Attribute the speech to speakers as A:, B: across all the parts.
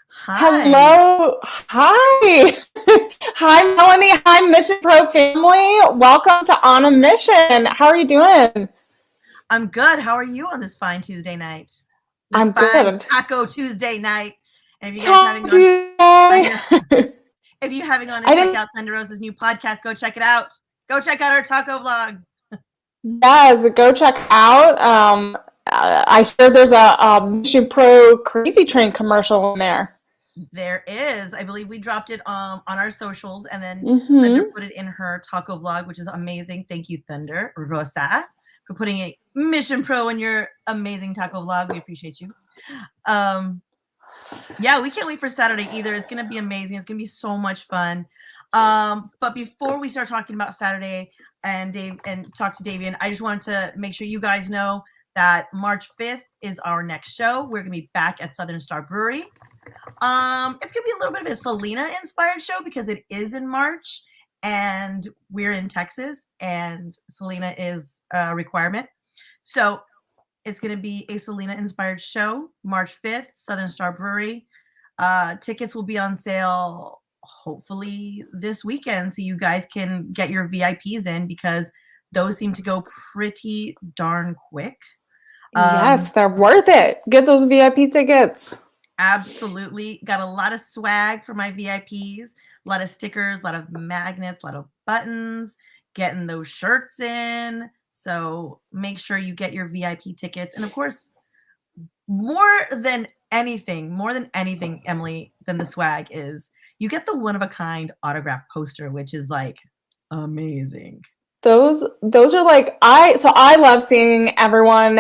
A: Hi,
B: Hello. Hi. Hi, Melanie. Hi, Mission Pro family. Welcome to On a Mission. How are you doing?
A: I'm good. How are you on this fine Tuesday night? This
B: I'm
A: fine
B: good.
A: Taco Tuesday night. And if you guys haven't
B: Talk to
A: gone,
B: you
A: I
B: today.
A: know, if you haven't gone to
B: I
A: check
B: didn't,
A: out Thunder Rosa's new podcast, go check it out. Go check out our taco vlog.
B: yes, go check out. I hear there's a Mission Pro Crazy Train commercial in there.
A: There is, I believe we dropped it on our socials, and then Thunder
B: Mm-hmm.
A: put it in her taco vlog, which is amazing. Thank you, Thunder Rosa, for putting a Mission Pro in your amazing taco vlog. We appreciate you. Um, Yeah, we can't wait for Saturday either. It's going to be amazing. It's going to be so much fun. But before we start talking about Saturday and talk to Davienne, I just wanted to make sure you guys know that March 5th is our next show. We're going to be back at Southern Star Brewery. It's going to be a little bit of a Selena inspired show because it is in March and we're in Texas and Selena is a requirement. So it's going to be a Selena inspired show, March 5th, Southern Star Brewery. Tickets will be on sale hopefully this weekend so you guys can get your VIPs in because those seem to go pretty darn quick.
B: Yes,
A: Um,
B: they're worth it. Get those VIP tickets.
A: Absolutely. Got a lot of swag for my VIPs, a lot of stickers, a lot of magnets, a lot of buttons, getting those shirts in. So make sure you get your VIP tickets. And of course, more than anything, Emily, than the swag is you get the one of a kind autograph poster, which is like amazing.
B: Those are like I love seeing everyone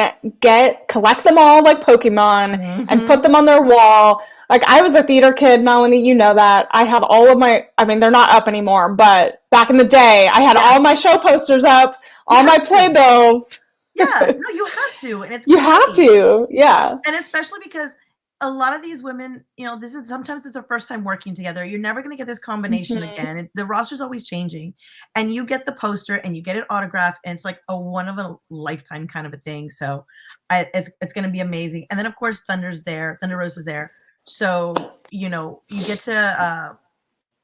B: collect them all like Pokemon and put
A: Mm-hmm.
B: them on their wall. Like I was a theater kid, Melanie, you know that. I had all of my I mean they're not up anymore, but back in the day I had
A: Yeah,
B: all my show posters up,
A: you
B: all my
A: have to.
B: playbills.
A: Yeah, no, you have to, and it's
B: You have
A: great.
B: to. Yeah.
A: And especially because a lot of these women, this is sometimes it's their first time working together. You're never going to get this combination
B: Mhm.
A: again. The roster's always changing, and you get the poster and you get it autographed, and it's like a one of a lifetime kind of a thing. So, it's going to be amazing. And then of course Thunder's there, Thunder Rose is there, so you get to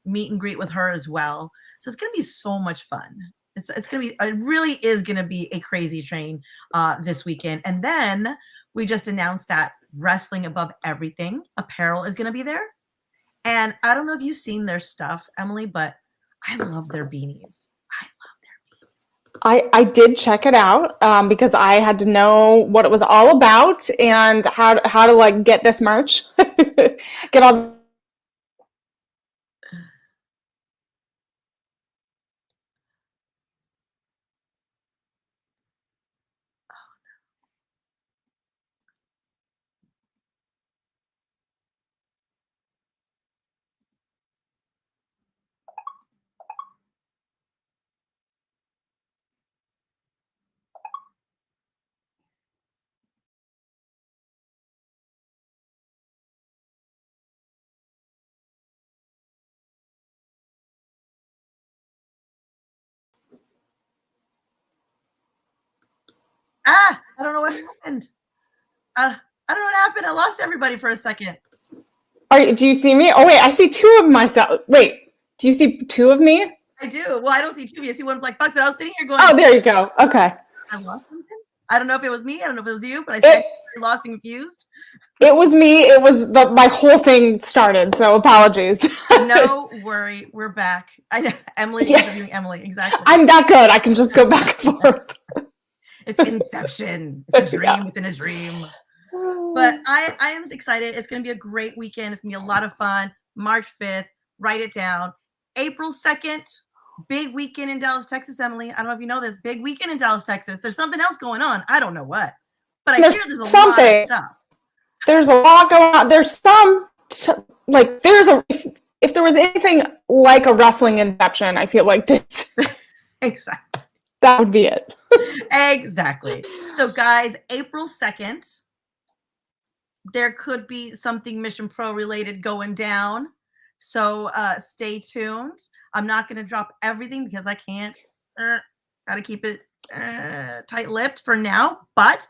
A: meet and greet with her as well. So it's going to be so much fun. It's going to be, it really is going to be a crazy train this weekend. And then we just announced that Wrestling Above Everything apparel is going to be there. And I don't know if you've seen their stuff, Emily, but I love their beanies.
B: I did check it out because I had to know what it was all about and how to like get this merch. Get all
A: I don't know what happened. I don't know what happened. I lost everybody for a second.
B: Do you see me? Oh wait, I see two of myself. Wait, do you see two of me?
A: I do. Well, I don't see two. I see one black box, but I was sitting here
B: Oh,
A: going,
B: there you go. Okay.
A: I lost something. I don't know if it was me. I don't know if it was you, but I see
B: It
A: I lost and confused.
B: it was me. It was my whole thing started. So apologies.
A: No worry, we're back. I know Emily
B: Yeah,
A: interviewing Emily, exactly.
B: I'm that good. I can just go back and forth.
A: It's Inception. It's a dream
B: Yeah.
A: within a dream. But I am excited. It's going to be a great weekend. It's going to be a lot of fun. March 5th, write it down. April 2nd, big weekend in Dallas, Texas, Emily. I don't know if you know this. Big weekend in Dallas, Texas. There's something else going on. I don't know what. But I
B: There's
A: hear there's a lot of
B: something.
A: stuff.
B: There's a lot going on. There's some like there's a if there was anything like a wrestling inception, I feel like this
A: Exactly.
B: that would be it.
A: Exactly. So, guys, April 2nd, there could be something Mission Pro related going down. So stay tuned. I'm not going to drop everything because I can't. Got to keep it tight-lipped for now, but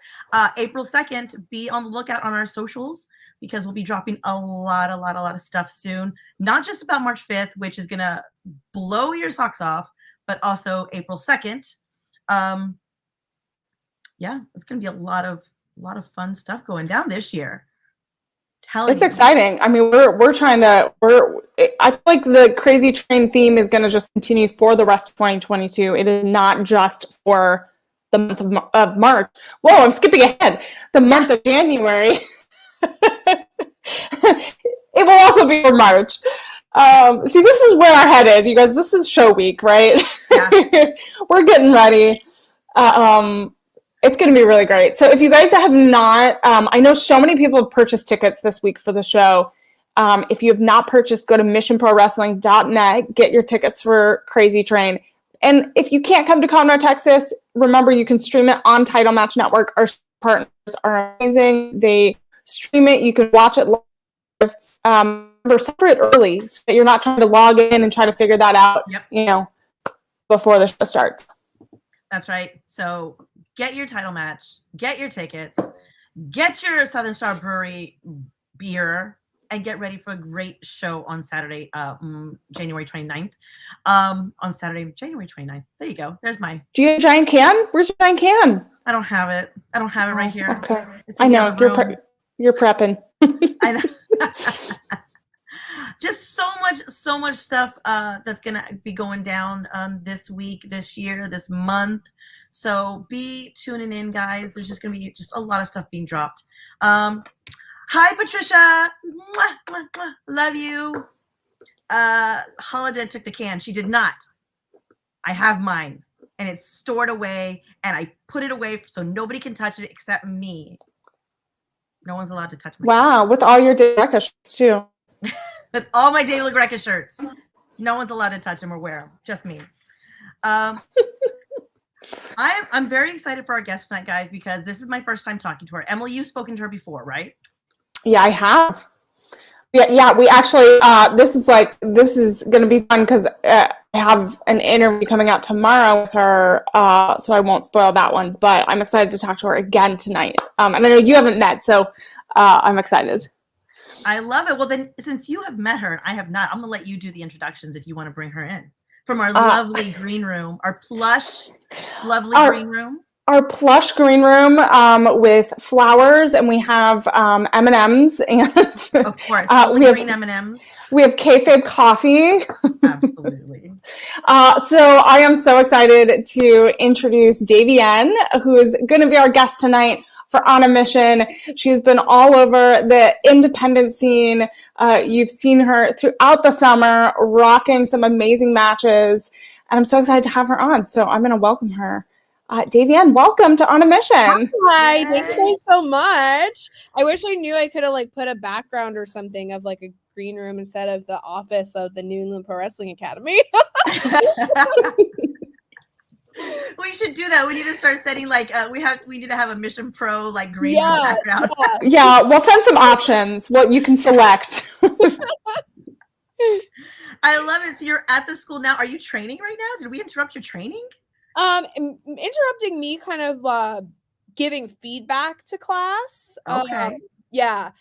A: April 2nd, be on the lookout on our socials because we'll be dropping a lot of stuff soon. Not just about March 5th, which is gonna blow your socks off, but also April 2nd. Yeah, it's gonna be a lot of fun stuff going down this year.
B: It's exciting. I mean, we're trying to. I feel like the Crazy Train theme is going to just continue for the rest of 2022. It is not just for the month of March. Whoa, I'm skipping ahead. The month of January. It will also be for March. See, this is where our head is, you guys. This is show week, right? Yeah. We're getting ready. It's going to be really great. So if you guys have not, I know so many people have purchased tickets this week for the show. If you have not purchased, go to missionprowrestling.net, get your tickets for Crazy Train. And if you can't come to Conroe, Texas, remember you can stream it on Title Match Network. Our partners are amazing. They stream it. You can watch it live. Remember, separate early so that you're not trying to log in and try to figure that out, before the show starts.
A: That's right. So get your title match, get your tickets, get your Southern Star Brewery beer, and get ready for a great show on Saturday, January 29th. On Saturday, January 29th. There you go. There's my...
B: Do you have a giant can? Where's your giant can?
A: I don't have it. I don't have it right here.
B: Okay. I know. You're prepping.
A: I know. Just so much stuff that's gonna be going down this week, this year, this month. So be tuning in, guys. There's just gonna be just a lot of stuff being dropped. Hi, Patricia. Mwah, mwah, mwah. Love you. Holiday took the can. She did not. I have mine, and it's stored away, and I put it away so nobody can touch it except me. No one's allowed to touch my
B: Wow, with all your Decca shirts too.
A: With all my David LaGreca shirts. No one's allowed to touch them or wear them. Just me. I'm very excited for our guest tonight, guys, because this is my first time talking to her. Emily, you've spoken to her before, right?
B: Yeah, I have. Yeah. We actually, this is going to be fun because I have an interview coming out tomorrow with her, so I won't spoil that one. But I'm excited to talk to her again tonight. And I know you haven't met, so I'm excited.
A: I love it. Well, then, since you have met her and I have not, I'm going to let you do the introductions if you want to bring her in. From our lovely green room, our plush, lovely green room.
B: Our plush green room with flowers, and we have M&Ms. And
A: of course, we have green M&Ms.
B: We have kayfabe coffee.
A: Absolutely.
B: So I am so excited to introduce Davienne, who is going to be our guest tonight for On a Mission. She's been all over the independent scene. You've seen her throughout the summer rocking some amazing matches, and I'm so excited to have her on. So I'm going to welcome her. Davienne, welcome to On a Mission.
C: Hi, thank you so much. I wish I knew I could have put a background or something of a green room instead of the office of the New England Pro Wrestling Academy.
A: We should do that. We need to start setting we need to have a Mission Pro green background.
B: Yeah, we'll send some options. What you can select.
A: I love it. So you're at the school now. Are you training right now? Did we interrupt your training?
C: Interrupting me, kind of giving feedback to class.
A: Okay.
C: Yeah,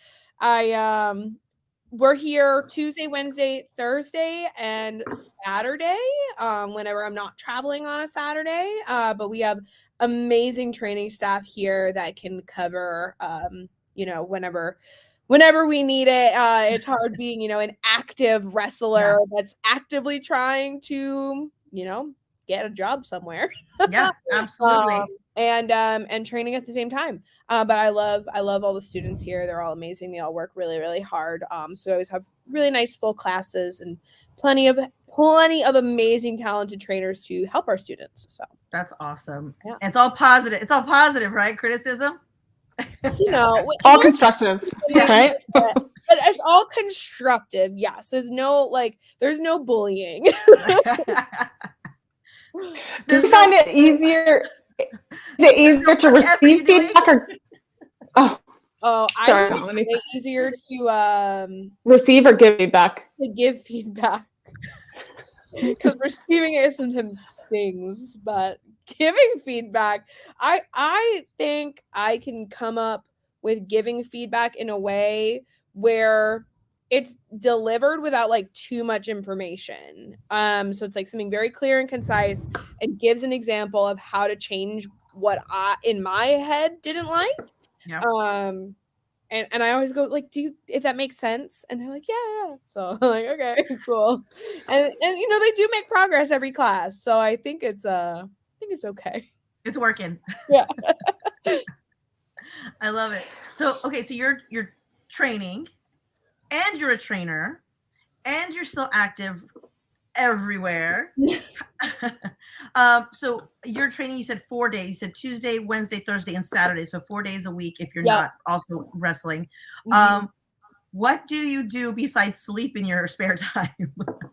C: we're here Tuesday, Wednesday, Thursday, and Saturday, whenever I'm not traveling on a Saturday. But we have amazing training staff here that can cover, whenever we need it. It's hard being, an active wrestler that's actively trying to, get a job somewhere.
A: Yeah, absolutely.
C: And training at the same time. But I love all the students here. They're all amazing. They all work really, really hard. So we always have really nice full classes and plenty of amazing talented trainers to help our students. So
A: that's awesome. Yeah. And it's all positive. It's all positive, right? Criticism?
B: All constructive. Right?
C: But it's all constructive. Yes. There's no bullying.
B: Do you find it easier? Is it easier to receive feedback or?
C: Sorry. I think it's easier to
B: receive or give feedback.
C: To give feedback, because receiving it sometimes stings, but giving feedback. I think I can come up with giving feedback in a way where it's delivered without like too much information. So it's like something very clear and concise and gives an example of how to change what I in my head didn't like.
A: Yeah.
C: And I always go like, if that makes sense? And they're like, yeah. So I'm like, okay, cool. And you know, they do make progress every class. So I think it's okay.
A: It's working.
C: Yeah.
A: I love it. So okay, so you're training and you're a trainer and you're still active everywhere. So you're training, you said 4 days. You said Tuesday, Wednesday, Thursday, and Saturday. So 4 days a week if you're not also wrestling. What do you do besides sleep in your spare time?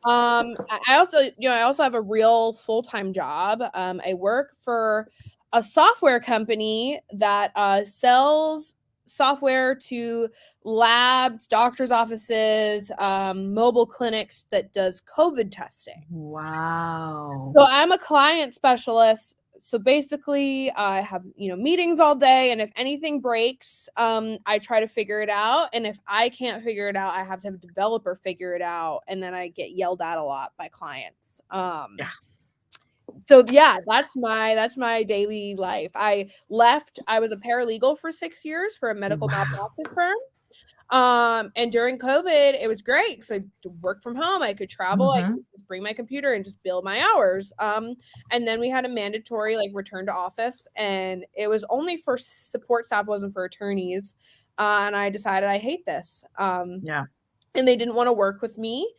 C: I also have a real full-time job. I work for a software company that sells software to labs, doctors' offices, mobile clinics that does COVID testing.
A: Wow.
C: So I'm a client specialist. So basically I have, meetings all day, and if anything breaks, I try to figure it out. And if I can't figure it out, I have to have a developer figure it out. And then I get yelled at a lot by clients. So yeah, that's my daily life. I was a paralegal for 6 years for a medical malpractice firm. And during COVID, it was great because I worked from home. I could travel. I could just bring my computer and just bill my hours. And then we had a mandatory return to office, and it was only for support staff, wasn't for attorneys. And I decided I hate this. And they didn't want to work with me.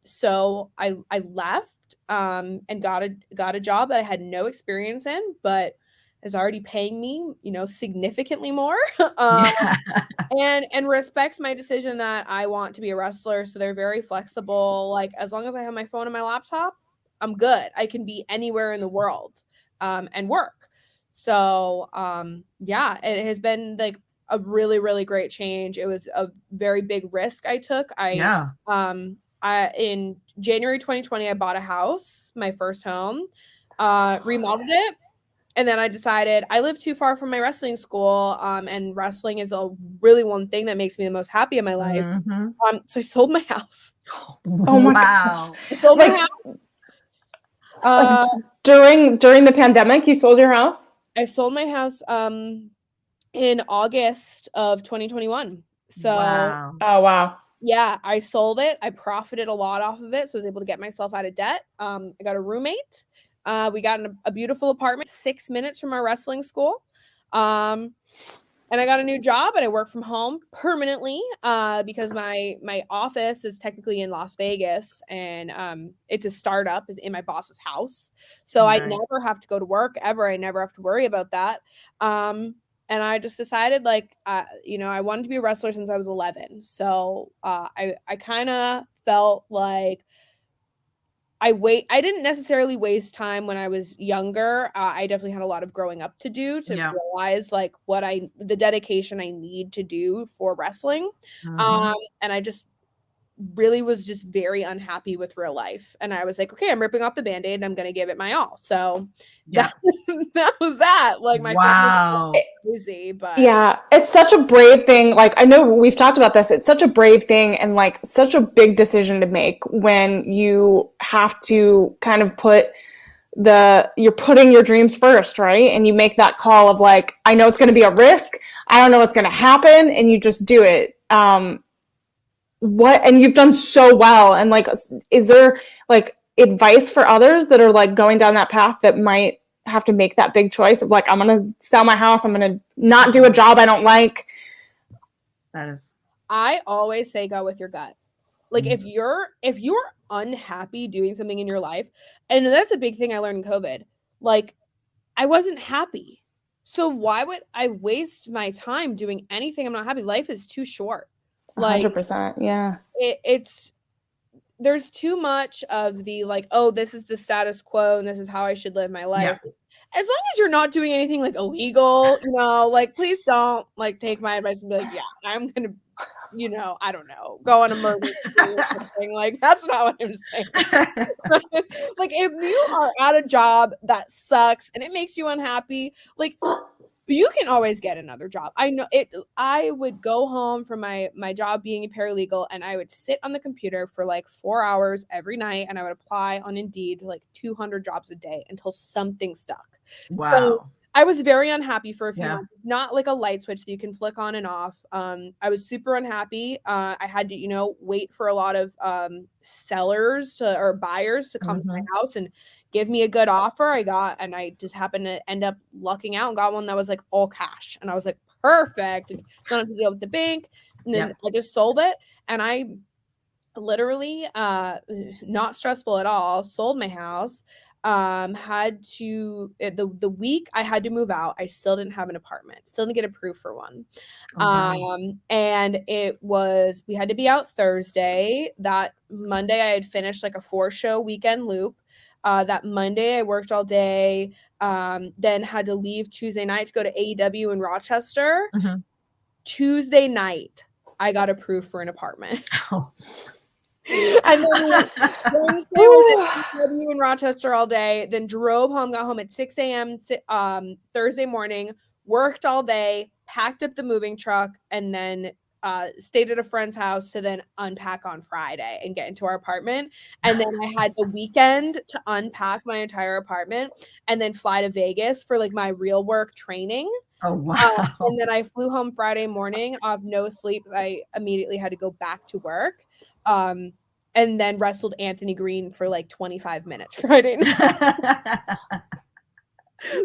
C: So I left and got a job that I had no experience in, but is already paying me, significantly more. And respects my decision that I want to be a wrestler. So they're very flexible. Like, as long as I have my phone and my laptop, I'm good. I can be anywhere in the world and work. So it has been like a really, really great change. It was a very big risk I took. In January 2020, I bought a house, my first home, remodeled it. And then I decided I live too far from my wrestling school, and wrestling is really one thing that makes me the most happy in my life. So I sold my house.
B: Oh my gosh.
C: I sold my house.
B: During the pandemic, you sold your house?
C: I sold my house in August of 2021. So
B: oh wow.
C: Yeah, I sold it. I profited a lot off of it, so I was able to get myself out of debt. I got a roommate. We got a beautiful apartment 6 minutes from our wrestling school. And I got a new job, and I work from home permanently because my office is technically in Las Vegas, and it's a startup in my boss's house. So I never have to go to work ever. I never have to worry about that. And I just decided I wanted to be a wrestler since I was 11. So I kind of felt like I didn't necessarily waste time when I was younger. I definitely had a lot of growing up to do to realize the dedication I need to do for wrestling. And I just really was just very unhappy with real life. And I was like, okay, I'm ripping off the Band-Aid and I'm going to give it my all. So that was that. My crazy, but
B: yeah, it's such a brave thing. I know we've talked about this. It's such a brave thing and such a big decision to make when you have to kind of you're putting your dreams first, right? And you make that call of I know it's going to be a risk. I don't know what's going to happen. And you just do it. And you've done so well. And is there advice for others that are going down that path that might have to make that big choice of I'm going to sell my house, I'm going to not do a job I don't like?
C: I always say go with your gut. If you're unhappy doing something in your life, and that's a big thing I learned in COVID, I wasn't happy. So why would I waste my time doing anything I'm not happy? Life is too short.
B: 100%. Yeah.
C: There's too much of the this is the status quo and this is how I should live my life. Yeah. As long as you're not doing anything illegal, please don't take my advice and be yeah, I'm going to you know, I don't know, go on a murder spree or something. Like, that's not what I'm saying. Like, if you are at a job that sucks and it makes you unhappy, like, you can always get another job. I know it. I would go home from my job being a paralegal, and I would sit on the computer for like 4 hours every night, and I would apply on Indeed like 200 jobs a day until something stuck.
A: Wow.
C: So I was very unhappy for a few
A: Yeah.
C: months. Not like a light switch that you can flick on and off. I was super unhappy. I had to, you know, wait for a lot of sellers or buyers to come to my house and give me a good offer. I just happened to end up lucking out and got one that was like all cash. And I was like, perfect. And don't have to deal with the bank. And then I just sold it. And I literally, not stressful at all, sold my house. Had to the week I had to move out, I still didn't have an apartment, still didn't get approved for one. And we had to be out Thursday. That Monday I had finished like a 4-show weekend loop. That Monday I worked all day, then had to leave Tuesday night to go to AEW in Rochester. Tuesday night I got approved for an apartment. And then Wednesday was at AEW in Rochester all day, then drove home, got home at 6 a.m. Thursday morning, worked all day, packed up the moving truck, and then stayed at a friend's house to then unpack on Friday and get into our apartment. And then I had the weekend to unpack my entire apartment and then fly to Vegas for like my real work training.
A: Oh, wow.
C: And then I flew home Friday morning off no sleep. I immediately had to go back to work. And then wrestled Anthony Green for like 25 minutes Friday night.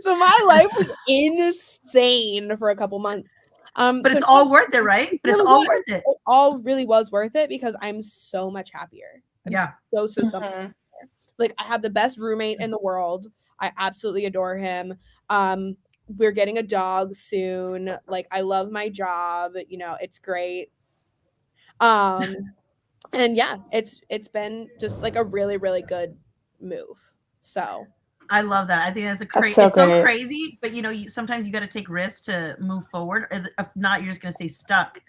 C: So my life was insane for a couple months.
A: But it's all worth it, right? But it's all worth it.
C: It all really was worth it because I'm so much happier. I'm so much happier. Like, I have the best roommate in the world. I absolutely adore him. We're getting a dog soon. Like, I love my job. You know, it's great. And yeah, it's been just like a really, really good move. So
A: I love that. I think that's it's so crazy, but you know, sometimes you got to take risks to move forward. If not, you're just going to stay stuck.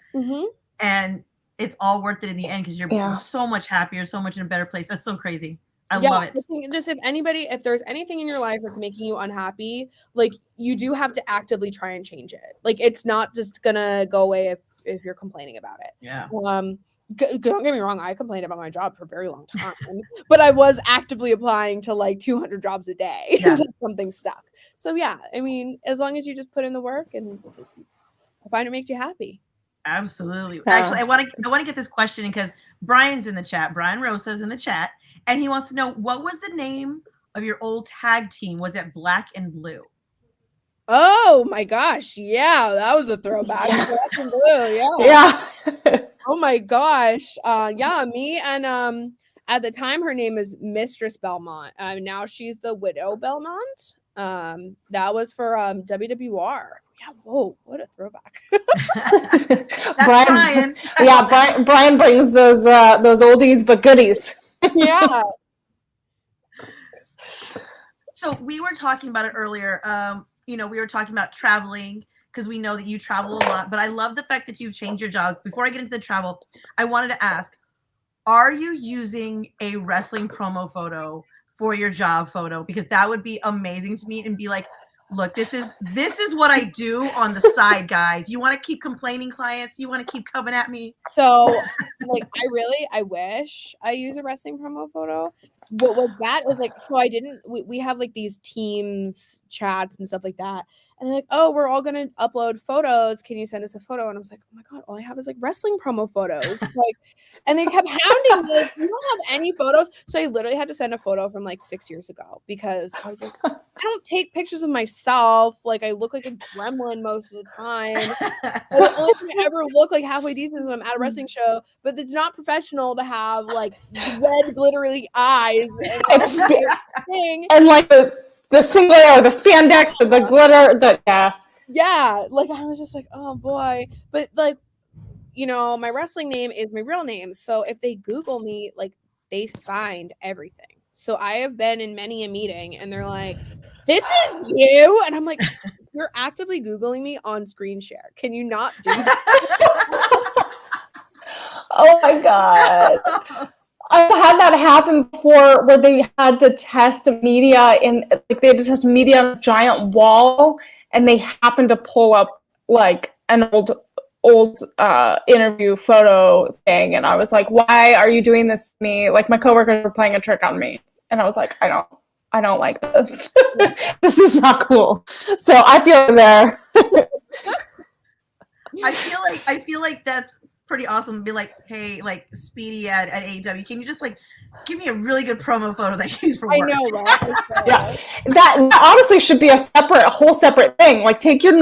A: And it's all worth it in the end because you're so much happier, so much in a better place. That's so crazy. I love it.
C: Just if there's anything in your life that's making you unhappy, like, you do have to actively try and change it. Like, it's not just gonna go away if you're complaining about it.
A: Yeah.
C: Don't get me wrong, I complained about my job for a very long time, but I was actively applying to like 200 jobs a day until something stuck. So yeah, I mean, as long as you just put in the work, and I find it makes you happy.
A: Absolutely. Actually, I want to get this question because Brian's in the chat. Brian Rosa's in the chat, and he wants to know, what was the name of your old tag team? Was it Black and Blue?
C: Oh my gosh, yeah, that was a throwback. Black and Blue, yeah. Oh my gosh. Me and at the time her name is Mistress Belmont. Now she's the Widow Belmont. That was for WWR. Yeah, whoa, what a throwback.
A: Brian.
B: Yeah, Brian brings those oldies but goodies.
C: Yeah.
A: So we were talking about it earlier. You know, we were talking about traveling, because we know that you travel a lot, but I love the fact that you've changed your jobs. Before I get into the travel, I wanted to ask, are you using a wrestling promo photo for your job photo? Because that would be amazing to me, and be like, look, this is what I do on the side, guys. You want to keep complaining, clients? You want to keep coming at me?
C: So, like, I wish I use a wrestling promo photo. But what that is like, so we have like these Teams chats and stuff like that. And they're like, oh, we're all going to upload photos. Can you send us a photo? And I was like, oh my God, all I have is like wrestling promo photos. Like, and they kept hounding me, like, you don't have any photos. So I literally had to send a photo from like 6 years ago, because I was like, I don't take pictures of myself. Like, I look like a gremlin most of the time. The only time I ever look like halfway decent is when I'm at a wrestling show, but it's not professional to have like red glittery eyes
B: and like the singlet or the spandex or the glitter,
C: like, I was just like, oh boy. But like, you know, my wrestling name is my real name, so if they Google me, like, they find everything. So I have been in many a meeting and they're like, this is you, and I'm like, you're actively Googling me on screen share, can you not do that?
B: Oh my God. I've had that happen before where they had to test media they had to test media on a giant wall, and they happened to pull up like an old interview photo thing, and I was like, why are you doing this to me? Like, my coworkers were playing a trick on me, and I was like, I don't like this. This is not cool. So I feel there.
A: I feel like that's pretty awesome to be like, hey, like Speedy at AEW, can you just like give me a really good promo photo that you use for work?
C: I know, right?
B: Yeah, that honestly should be a whole separate thing. Like, take your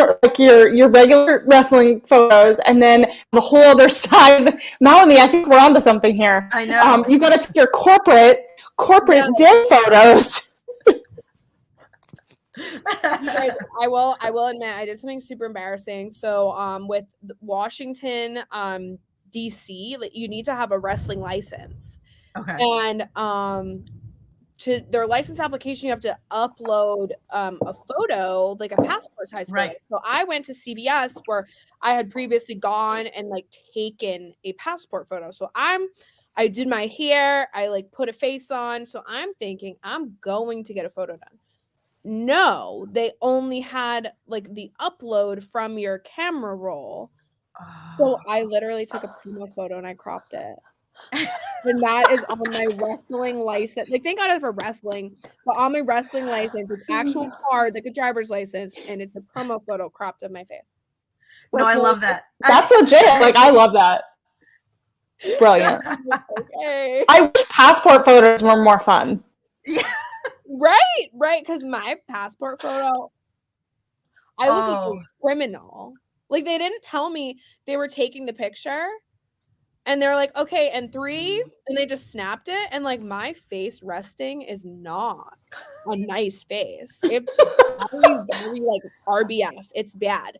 B: regular wrestling photos, and then the whole other side. Melanie, I think we're onto something here.
A: I know.
B: You got to take your corporate div photos.
C: Guys, I will admit I did something super embarrassing. So with Washington DC, like, you need to have a wrestling license.
A: Okay.
C: And to their license application, you have to upload a photo, like a passport size photo.
A: Right.
C: So I went to CVS where I had previously gone and like taken a passport photo. So I did my hair, I like put a face on. So I'm thinking I'm going to get a photo done. No, they only had like the upload from your camera roll. So I literally took a promo photo and I cropped it. And that is on my wrestling license. Like, thank God it's for wrestling, but on my wrestling license, it's actual card, like a driver's license, and it's a promo photo cropped of my face.
A: No, I love that.
B: That's legit. Like, I love that. It's brilliant.
C: Okay.
B: I wish passport photos were more fun.
A: Yeah.
C: Right. Because my passport photo, I look like a criminal. Like, they didn't tell me they were taking the picture, and they're like, okay, and 3, and they just snapped it, and like, my face resting is not a nice face. It's very like RBF. It's bad.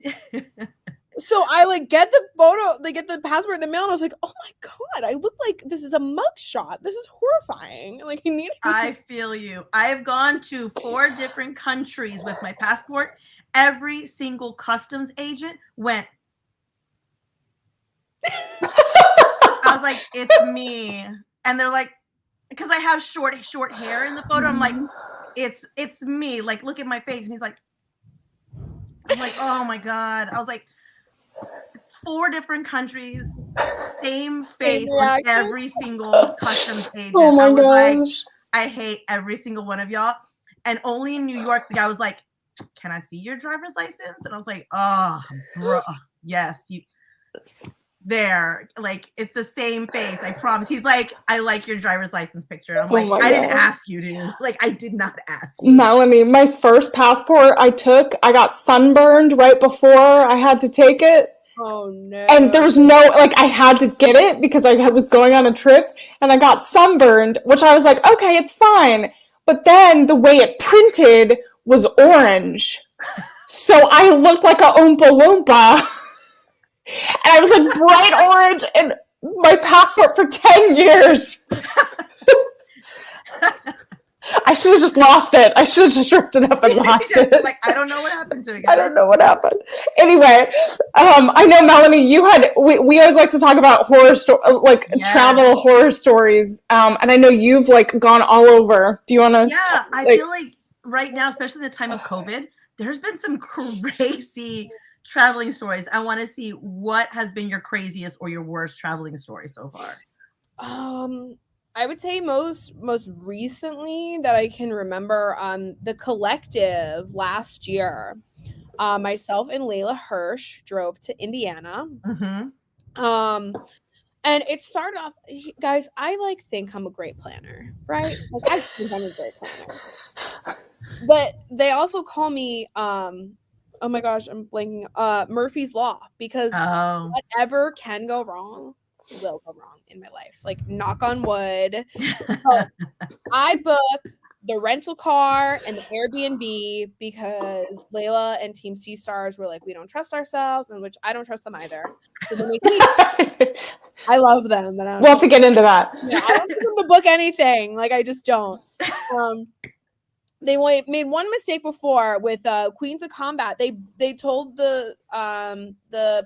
C: So I like get the photo, they get the passport in the mail, and I was like, oh my God, I look like this is a mugshot. This is horrifying. Like,
A: I feel you. I have gone to 4 different countries with my passport. Every single customs agent went. I was like, it's me. And they're like, because I have short hair in the photo. I'm like, it's me. Like, look at my face. And he's like, I'm like, oh my God. I was like, 4 different countries, same face with every single customs agent.
B: Oh my gosh.
A: Like, I hate every single one of y'all. And only in New York, the guy was like, can I see your driver's license? And I was like, oh, bro, yes, you there. Like, it's the same face, I promise. He's like, I like your driver's license picture. I'm like, I didn't ask you to. Like, I did not ask you.
B: Melanie, my first passport I got sunburned right before I had to take it.
C: Oh no.
B: And there was no, like, I had to get it because I was going on a trip, and I got sunburned, which I was like, okay, it's fine. But then the way it printed was orange. So I looked like a Oompa Loompa. And I was like bright orange, and my passport for 10 years. I should have just lost it. I should have just ripped it up and lost it.
A: Like, I don't know what happened to it.
B: I don't know what happened. Anyway, I know, Melanie, we always like to talk about travel horror stories. And I know you've like gone all over. Do you want to?
A: Yeah, I feel like right now, especially in the time of COVID, there's been some crazy traveling stories. I want to see what has been your craziest or your worst traveling story so far.
C: I would say most recently that I can remember, the collective last year, myself and Layla Hirsch drove to Indiana.
A: Mm-hmm.
C: And it started off, guys, I think I'm a great planner, right? Like, I think I'm a great planner. But they also call me, oh my gosh, I'm blanking, Murphy's Law, because whatever can go wrong will go wrong in my life. Like, knock on wood. So I booked the rental car and the Airbnb because Layla and Team Sea Stars were like, we don't trust ourselves, and which I don't trust them either. So then I love them, but
B: we'll have to get into that.
C: Yeah, I don't think them to book anything. Like, I just don't. they made one mistake before with Queens of Combat. They told the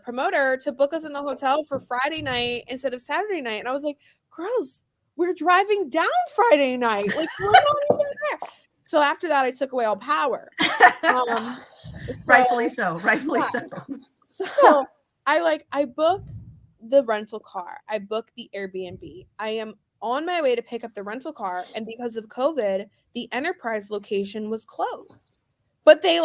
C: promoter to book us in the hotel for Friday night instead of Saturday night, and I was like, girls, we're driving down Friday night, like we're not even there. So after that, I took away all power.
A: Rightfully so.
C: So I book the rental car. I book the Airbnb. I am on my way to pick up the rental car, and because of COVID, the Enterprise location was closed. But they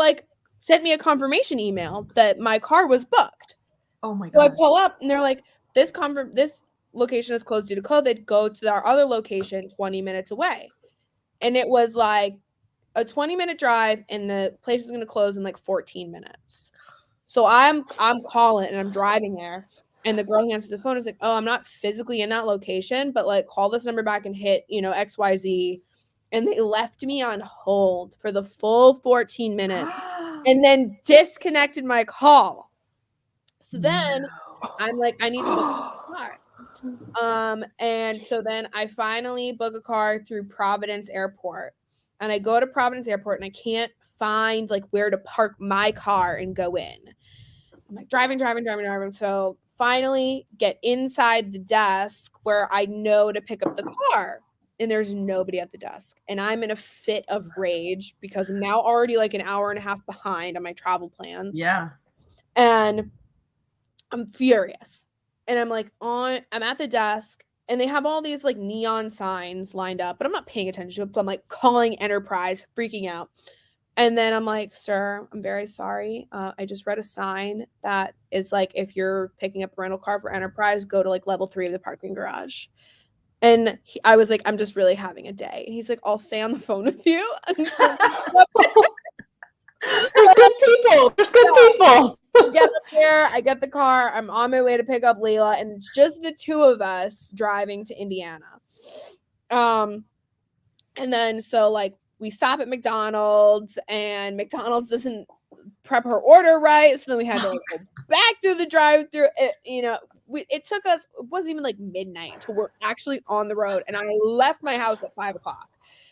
C: sent me a confirmation email that my car was booked.
A: Oh my god.
C: So I pull up and they're like, this location is closed due to COVID. Go to our other location 20 minutes away. And it was like a 20-minute drive, and the place is going to close in like 14 minutes. So I'm calling and I'm driving there. And the girl who answered the phone is like, oh, I'm not physically in that location, but like call this number back and hit, XYZ. And they left me on hold for the full 14 minutes and then disconnected my call. So then I'm like, I need to book a car. And so then I finally book a car through Providence Airport. And I go to Providence Airport and I can't find like where to park my car and go in. I'm like driving. So finally get inside the desk where I know to pick up the car, and there's nobody at the desk. And I'm in a fit of rage because I'm now already like an hour and a half behind on my travel plans.
A: Yeah.
C: And I'm furious. And I'm at the desk, and they have all these like neon signs lined up, but I'm not paying attention to it. But I'm like calling Enterprise, freaking out. And then I'm like, sir, I'm very sorry. I just read a sign that is like, if you're picking up a rental car for Enterprise, go to like level 3 of the parking garage. And I was like, I'm just really having a day. He's like, I'll stay on the phone with you.
B: There's good people.
C: Get up there. I get the car. I'm on my way to pick up Layla, and it's just the two of us driving to Indiana. And then so like we stop at McDonald's, and McDonald's doesn't prep her order right, so then we had to like, go back through the drive-through. It took us. It wasn't even like midnight until we're actually on the road, and I left my house at 5:00.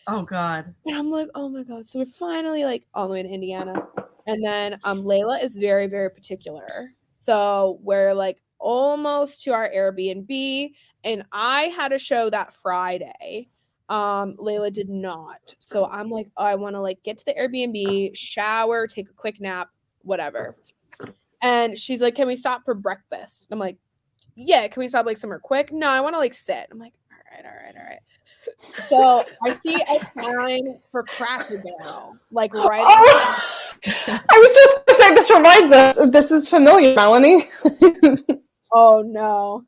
A: Oh god.
C: And I'm like, oh my god. So we're finally like on the way to Indiana. And then Layla is very, very particular. So we're like almost to our Airbnb, and I had a show that Friday. Layla did not. So I'm like, oh, I want to like get to the Airbnb, shower, take a quick nap, whatever. And she's like, can we stop for breakfast? I'm like, yeah, can we stop like somewhere quick? No, I want to like sit. I'm like, all right. So I see a sign for Cracker Barrel, like right.
B: I was just gonna say, this reminds us. This is familiar, Melanie.
C: Oh no!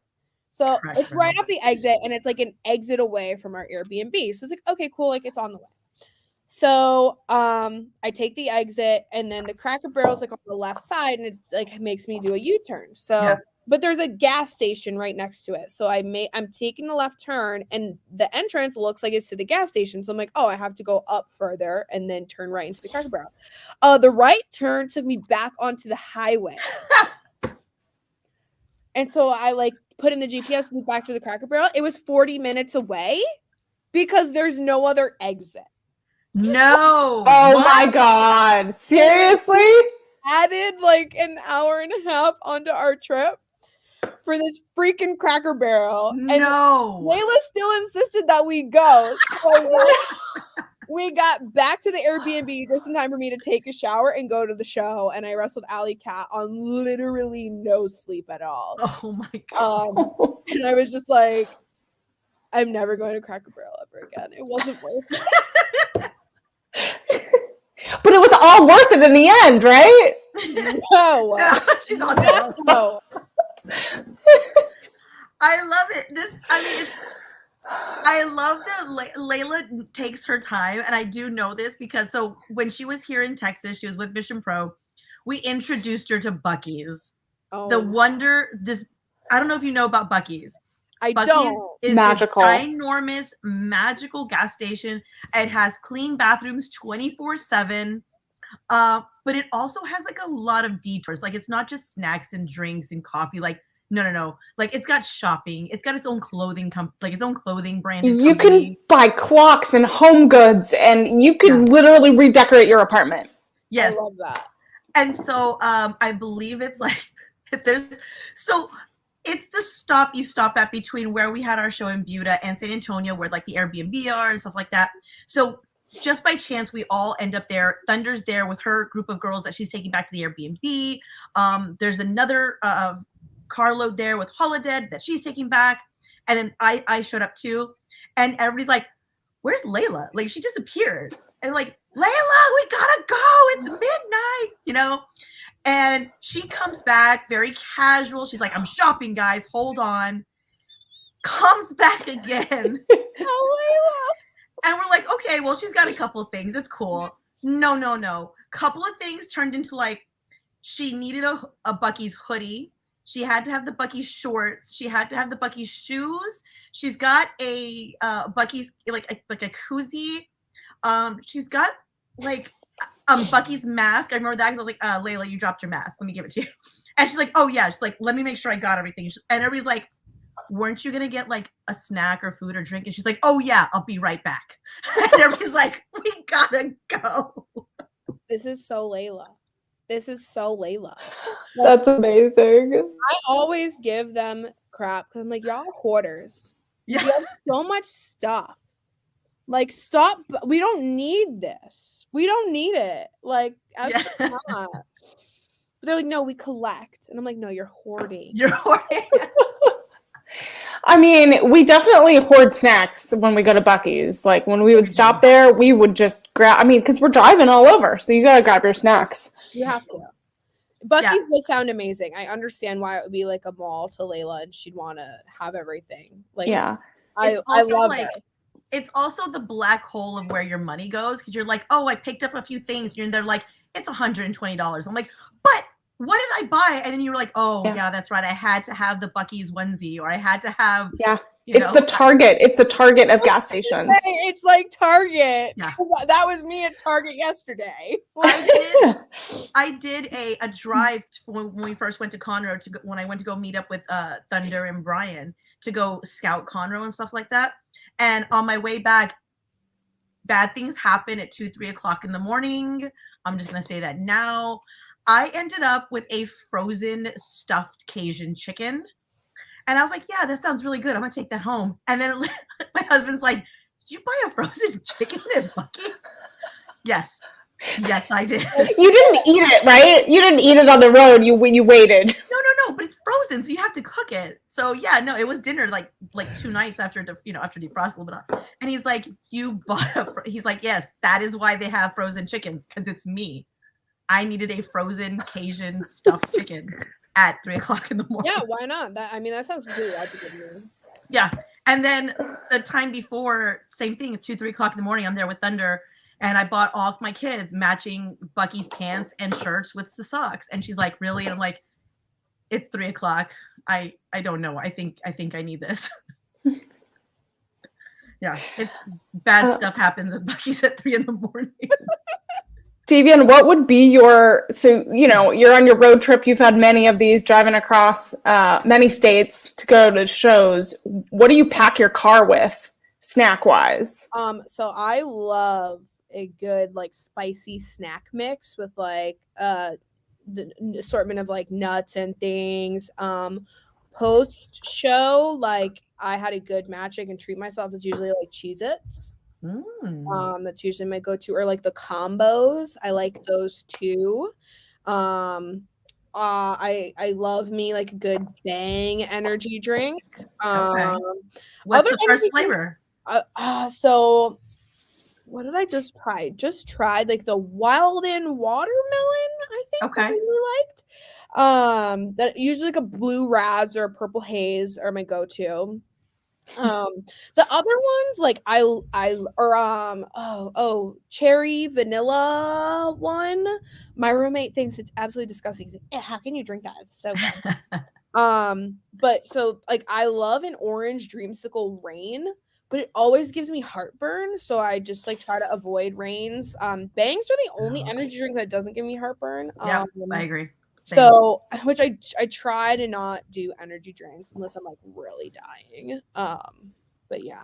C: So it's right off the exit, and it's like an exit away from our Airbnb. So it's like, okay, cool, like it's on the way. So I take the exit, and then the Cracker Barrel is like on the left side, and it like makes me do a U-turn. So. Yeah. But there's a gas station right next to it. So I'm taking the left turn, and the entrance looks like it's to the gas station. So I'm like, oh, I have to go up further and then turn right into the Cracker Barrel. The right turn took me back onto the highway. And so I like put in the GPS to loop back to the Cracker Barrel. It was 40 minutes away because there's no other exit.
A: No.
B: Oh my god. Seriously?
C: Added like an hour and a half onto our trip for this freaking Cracker Barrel.
A: No.
C: And Layla still insisted that we go. So we got back to the Airbnb just in time for me to take a shower and go to the show. And I wrestled Alley Cat on literally no sleep at all.
A: Oh my god.
C: And I was just like, I'm never going to Cracker Barrel ever again. It wasn't worth it.
B: But it was all worth it in the end, right?
C: No.
A: She's on
C: no.
A: I love it. I love that Layla takes her time, and I do know this because so when she was here in Texas, she was with Mission Pro. We introduced her to Buc-ee's. I don't know if you know about Buc-ee's. Buc-ee's is magical. This ginormous, magical gas station. It has clean bathrooms 24/7. But it also has like a lot of detours. Like it's not just snacks and drinks and coffee. Like No. Like it's got shopping. It's got its own clothing its own clothing branded
B: You
A: company.
B: can buy clocks and home goods, and you could literally redecorate your apartment.
A: Yes.
C: I love that.
A: And so I believe it's like it's the stop you stop at between where we had our show in Buda and San Antonio, where like the Airbnb are and stuff like that. So just by chance, we all end up there. Thunder's there with her group of girls that she's taking back to the Airbnb. There's another carload there with Holiday that she's taking back. And then I showed up too. And everybody's like, where's Layla? Like, she disappeared. And like, Layla, we gotta go. It's midnight, you know? And she comes back very casual. She's like, I'm shopping, guys. Hold on. Comes back again.
C: Oh,
A: And we're like, okay, well, she's got a couple of things. It's cool. No. Couple of things turned into like, she needed a Bucky's hoodie. She had to have the Bucky's shorts. She had to have the Bucky's shoes. She's got a Bucky's like a koozie. She's got like Bucky's mask. I remember that because I was like, Layla, you dropped your mask. Let me give it to you. And she's like, oh yeah. She's like, let me make sure I got everything. And everybody's like, weren't you gonna get like a snack or food or drink? And she's like, oh yeah, I'll be right back. And everybody's like, we gotta go.
C: this is so Layla.
B: That's amazing.
C: I always give them crap because I'm like, y'all are hoarders.
A: Yeah.
C: You have so much stuff. Like, stop. We don't need this. We don't need it. Like, absolutely not. But they're like, no, we collect. And I'm like, no, you're hoarding.
A: You're hoarding.
B: I mean, we definitely hoard snacks when we go to Buc-ee's. Like, when we would stop there, we would just grab, because we're driving all over, so you gotta grab your snacks.
C: You have to. Buc-ee's does sound amazing. I understand why it would be like a mall to Layla and she'd want to have everything. Like,
B: yeah.
C: I love
A: like,
C: it.
A: It's also the black hole of where your money goes, because you're like, oh, I picked up a few things, and they're like, it's $120. I'm like, but what did I buy? And then you were like, oh, yeah, that's right. I had to have the Buc-ee's onesie, or I had to have,
B: it's the Target. It's the Target of gas stations.
C: It's like Target.
A: Yeah.
C: That was me at Target yesterday.
A: I did a drive when we first went to Conroe when I went to go meet up with Thunder and Brian to go scout Conroe and stuff like that. And on my way back, bad things happen at 2-3 o'clock in the morning. I'm just going to say that now. I ended up with a frozen stuffed Cajun chicken. And I was like, yeah, that sounds really good. I'm going to take that home. And then my husband's like, did you buy a frozen chicken at Buc-ee's? Yes, I did.
B: You didn't eat it, right? You didn't eat it on the road. You waited.
A: No, but it's frozen, so you have to cook it. So yeah, no, it was dinner like 2 nights after after defrost a little bit off. And he's like, you bought he's like, yes, that is why they have frozen chickens, because it's me. I needed a frozen Cajun stuffed chicken at 3 o'clock in the morning.
C: Yeah, why not? That sounds really logical to me.
A: Yeah. And then the time before, same thing, it's 2-3 o'clock in the morning. I'm there with Thunder, and I bought all of my kids matching Buc-ee's pants and shirts with the socks. And she's like, really? And I'm like, it's 3 o'clock. I don't know. I think I need this. Yeah, it's bad stuff happens at Buc-ee's at 3 in the morning.
B: Davienne, what would be you're on your road trip. You've had many of these, driving across many states to go to shows. What do you pack your car with, snack-wise?
C: So I love a good like spicy snack mix with like the assortment of like nuts and things. Post show, like I had a good match I can treat myself. It's usually like Cheez-Its. That's usually my go-to, or like the combos. I like those too. I love me like a good Bang energy drink.
A: Okay. What's the first flavor?
C: So what did I just try? Just tried like the Wild and Watermelon, I think.
A: Okay.
C: I really liked. That usually like a blue Raz or a purple haze are my go-to. The other ones like cherry vanilla one. My roommate thinks it's absolutely disgusting. He's like, how can you drink that? It's so good. But so like I love an orange dreamsicle rain, but it always gives me heartburn, so I just like try to avoid rains. Bangs are the only energy drink that doesn't give me heartburn.
A: Yeah, I agree.
C: So, which I try to not do energy drinks unless I'm like really dying. But yeah.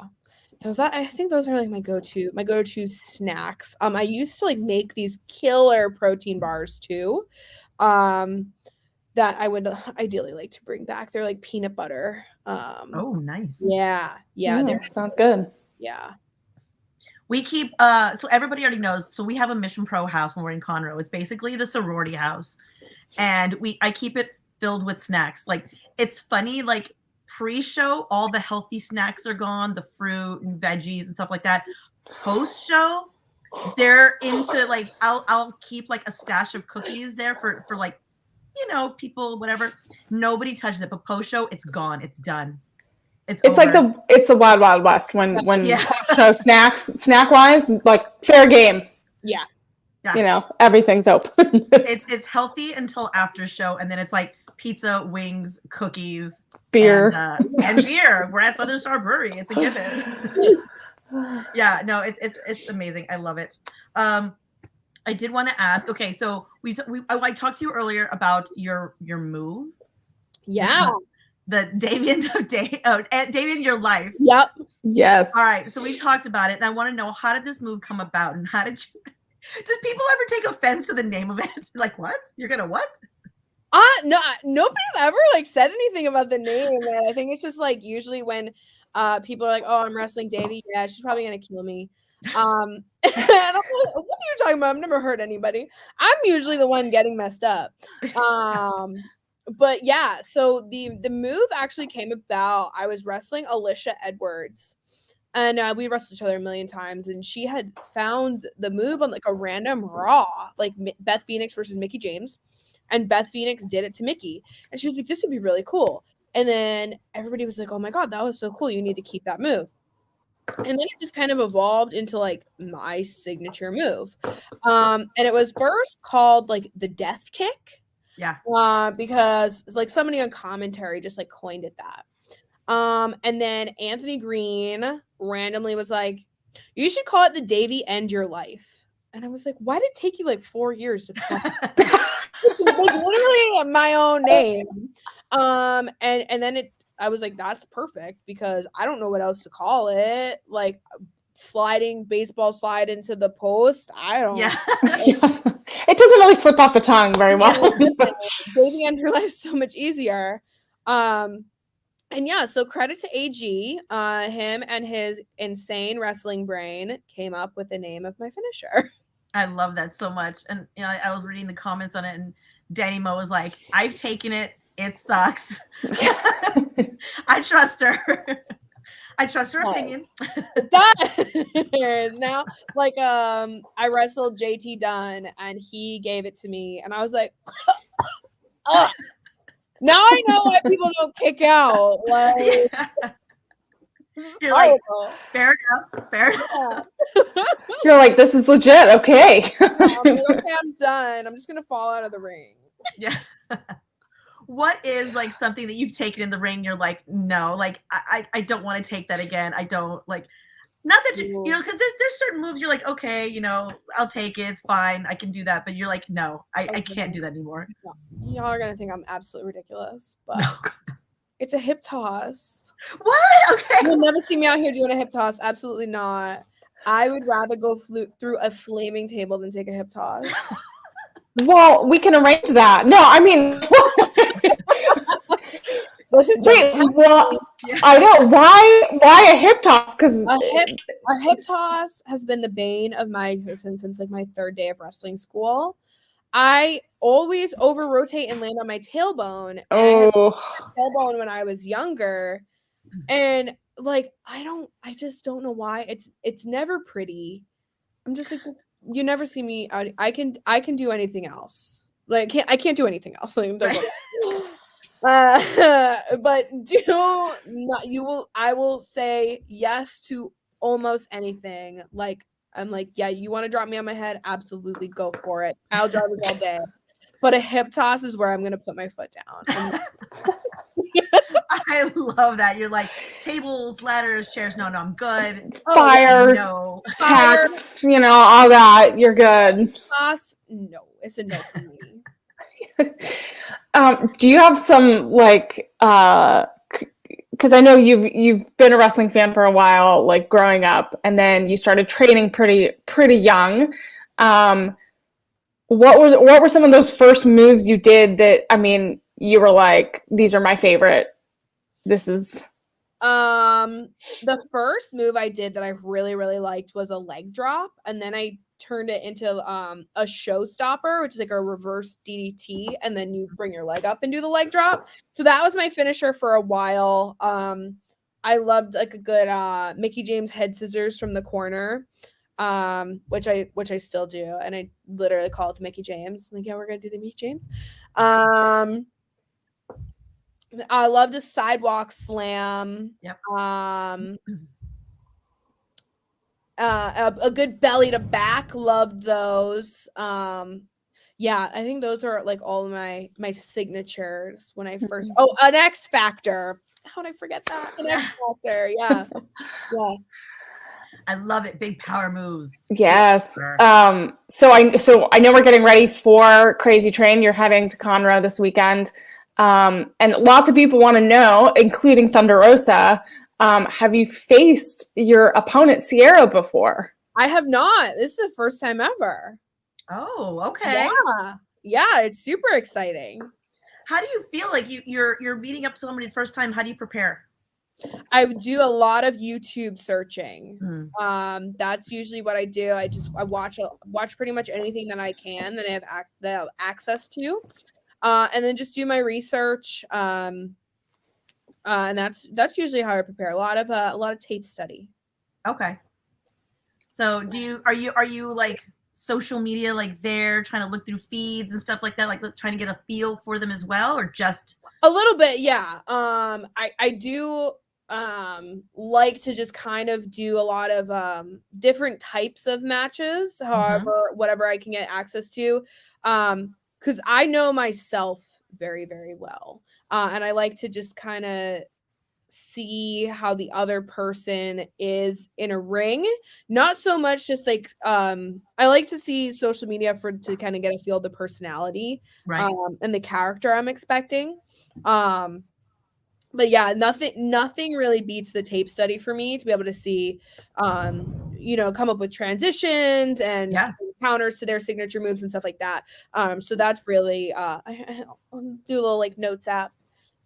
C: So I think those are like my go-to snacks. I used to like make these killer protein bars too. That I would ideally like to bring back. They're like peanut butter.
A: Oh, nice.
C: Yeah.
B: Sounds good.
C: Yeah.
A: We keep so everybody already knows. So we have a Mission Pro house when we're in Conroe. It's basically the sorority house, and I keep it filled with snacks. Like it's funny, like pre-show, all the healthy snacks are gone, the fruit and veggies and stuff like that. Post-show, they're into like I'll keep like a stash of cookies there for like, you know, people, whatever. Nobody touches it, but post-show, it's gone. It's done. It's
B: like it's the wild, wild west when show snack wise, like fair game.
C: Yeah.
B: You know, everything's open.
A: it's healthy until after show, and then it's like pizza, wings, cookies,
B: beer,
A: and beer. We're at Southern Star Brewery. It's a given. Yeah, no, it's amazing. I love it. I did want to ask. Okay, so I talked to you earlier about your move.
C: Yeah.
A: The Davienne, your life.
C: Yep.
B: Yes.
A: All right. So we talked about it, and I want to know, how did this move come about, and how did people ever take offense to the name of it? Like, what? You're gonna what?
C: No, nobody's ever like said anything about the name. And I think it's just like usually when people are like, "Oh, I'm wrestling Davy." Yeah, she's probably gonna kill me. And I'm like, what are you talking about? I've never hurt anybody. I'm usually the one getting messed up. But yeah, so the move actually came about. I was wrestling Alicia Edwards, and we wrestled each other a million times, and she had found the move on like a random Raw, like Beth Phoenix versus Mickie James, and Beth Phoenix did it to Mickie, and she was like, "This would be really cool." And then everybody was like, "Oh my god, that was so cool! You need to keep that move." And then it just kind of evolved into like my signature move, and it was first called like the Death Kick.
A: Yeah.
C: Because like somebody on commentary just like coined it that. And then Anthony Green randomly was like, "You should call it the Davy End Your Life." And I was like, why did it take you like 4 years to come? It's like literally my own name. And then I was like, that's perfect because I don't know what else to call it. Like sliding baseball slide into the post. I don't know.
B: It doesn't really slip off the tongue very well.
C: Davy End Your Life so much easier. And yeah, so credit to AG. Him and his insane wrestling brain came up with the name of my finisher.
A: I love that so much. And you know, I was reading the comments on it, and Danny Mo was like, "I've taken it. It sucks." I trust her. I trust her opinion.
C: It does. Now, like, I wrestled JT Dunn, and he gave it to me, and I was like, oh, now I know why people don't kick out. Like,
A: you're like, fair enough.
B: You're like, this is legit. Okay.
C: I'm like, okay, I'm done. I'm just gonna fall out of the ring.
A: Yeah. What is like something that you've taken in the ring? You're like, no, like I don't want to take that again. I don't like, not that you know, because there's certain moves you're like, okay, you know, I'll take it. It's fine. I can do that. But you're like, no, I can't do that anymore.
C: Y'all are gonna think I'm absolutely ridiculous, but it's a hip toss.
A: What? Okay.
C: You'll never see me out here doing a hip toss. Absolutely not. I would rather go through a flaming table than take a hip toss.
B: Well, we can arrange that. No, I mean, wait, well, I don't. Why a hip toss? Because
C: a hip toss has been the bane of my existence since like my third day of wrestling school. I always over rotate and land on my tailbone. And I had tailbone when I was younger, and like I just don't know why. It's never pretty. I'm just like this. You never see me. I can do anything else. Like I can't do anything else. Like, but I will say yes to almost anything. Like I'm like, yeah, you want to drop me on my head? Absolutely, go for it. I'll drivers all day. But a hip toss is where I'm gonna put my foot down.
A: I love that. You're like, tables, ladders, chairs. No, I'm good.
B: Fire,
A: no.
B: Tax, you know, all that. You're good.
C: Toss, no. It's a no for me.
B: Do you have some like because I know you've been a wrestling fan for a while, like growing up, and then you started training pretty young. What were some of those first moves you did that, I mean, you were like, these are my favorite? This is
C: The first move I did that I really, really liked was a leg drop, and then I turned it into a showstopper, which is like a reverse DDT, and then you bring your leg up and do the leg drop. So that was my finisher for a while. I loved like a good Mickey James head scissors from the corner, which I still do, and I literally call it the Mickey James. I'm like, yeah, we're gonna do the Mickey James. I loved a sidewalk slam.
A: Yep.
C: A good belly to back. Loved those. Yeah, I think those are like all of my signatures when I first. Oh, an X Factor. How did I forget that? An X Factor. Yeah. Yeah.
A: I love it. Big power moves.
B: yes.
A: Sure.
B: So I know we're getting ready for Crazy Train. You're heading to Conroe this weekend. And lots of people want to know, including Thunder Rosa, have you faced your opponent Sierra before?
C: I have not. This is the first time ever.
A: Oh, okay.
C: Yeah, it's super exciting.
A: How do you feel like you're meeting up somebody the first time? How do you prepare?
C: I do a lot of YouTube searching. That's usually what I do. I watch pretty much anything that I can that I have access to. And then just do my research, and that's usually how I prepare. A lot of tape study.
A: Okay. So are you like social media, like there trying to look through feeds and stuff like that, like trying to get a feel for them as well, or just
C: a little bit? Yeah. I do like to just kind of do a lot of different types of matches, whatever I can get access to. Because I know myself very, very well. And I like to just kind of see how the other person is in a ring. Not so much just like, I like to see social media to kind of get a feel of the personality,
A: right,
C: and the character I'm expecting. But yeah, nothing really beats the tape study for me to be able to see, come up with transitions and counters to their signature moves and stuff like that. So that's really, I'll do a little like notes app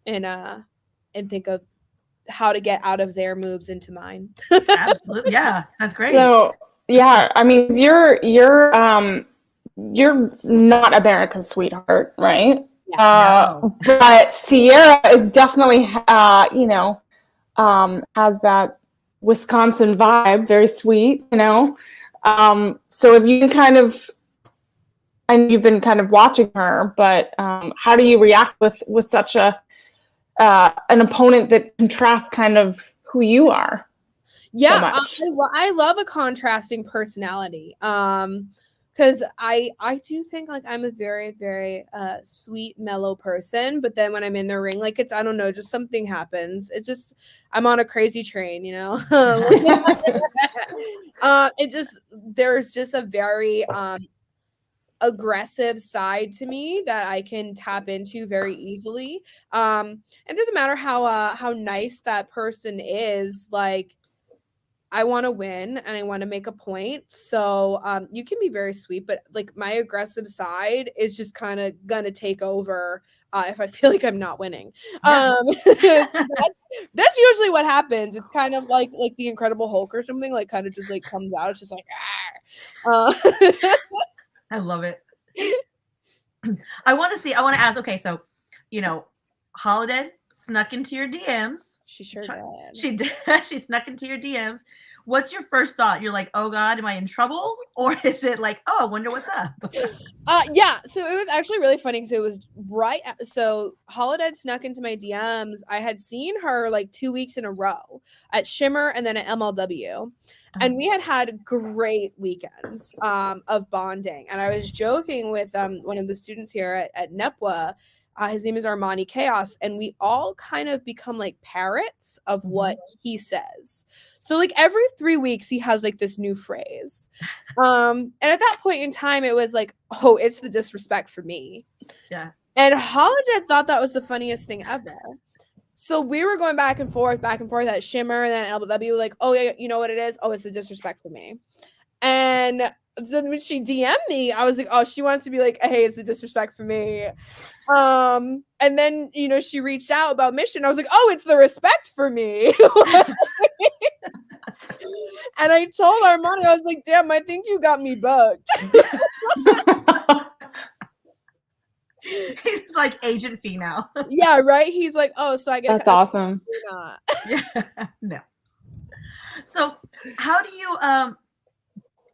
C: and think of how to get out of their moves into mine.
A: Absolutely. Yeah, that's great.
B: So yeah, I mean, you're not America's sweetheart, right?
A: No.
B: But Sierra is definitely, has that Wisconsin vibe, very sweet, So if you can kind of, and you've been kind of watching her, but how do you react with such an opponent that contrasts kind of who you are?
C: Yeah, I love a contrasting personality. Because I do think like I'm a very, very sweet, mellow person, but then when I'm in the ring, like I don't know, just something happens. It's just I'm on a crazy train, there's just a very aggressive side to me that I can tap into very easily. It doesn't matter how nice that person is, like I want to win and I want to make a point. So you can be very sweet, but like my aggressive side is just kind of gonna take over if I feel like I'm not winning.
A: Yeah.
C: So that's usually what happens. It's kind of like the Incredible Hulk or something, like kind of just like comes out. It's just like
A: I love it. I want to ask, okay, so Holiday snuck into your DMs.
C: She sure did.
A: She did. She snuck into your DMs. What's your first thought? You're like, oh God, am I in trouble? Or is it like, oh, I wonder what's up?
C: Yeah. So it was actually really funny because it was right. So Holiday snuck into my DMs. I had seen her like 2 weeks in a row at Shimmer and then at MLW. And we had great weekends of bonding. And I was joking with one of the students here at NEPWA. His name is Armani Chaos, and we all kind of become like parrots of what he says. So like every 3 weeks he has like this new phrase. And at that point in time, it was like, oh, it's the disrespect for me.
A: Yeah.
C: And Holojet thought that was the funniest thing ever. So we were going back and forth at Shimmer and then LW, like, oh yeah, you know what it is? Oh, it's the disrespect for me. And then when she DM'd me, I was like, oh, she wants to be like, hey, it's the disrespect for me. And then, you know, she reached out about Mission. I was like, oh, it's the respect for me. And I told Armani, I was like, damn, I think you got me booked.
A: He's like agent fee now.
C: Yeah, right? He's like, oh, so I get
B: That's awesome.
C: not.
A: Yeah. No. So how do you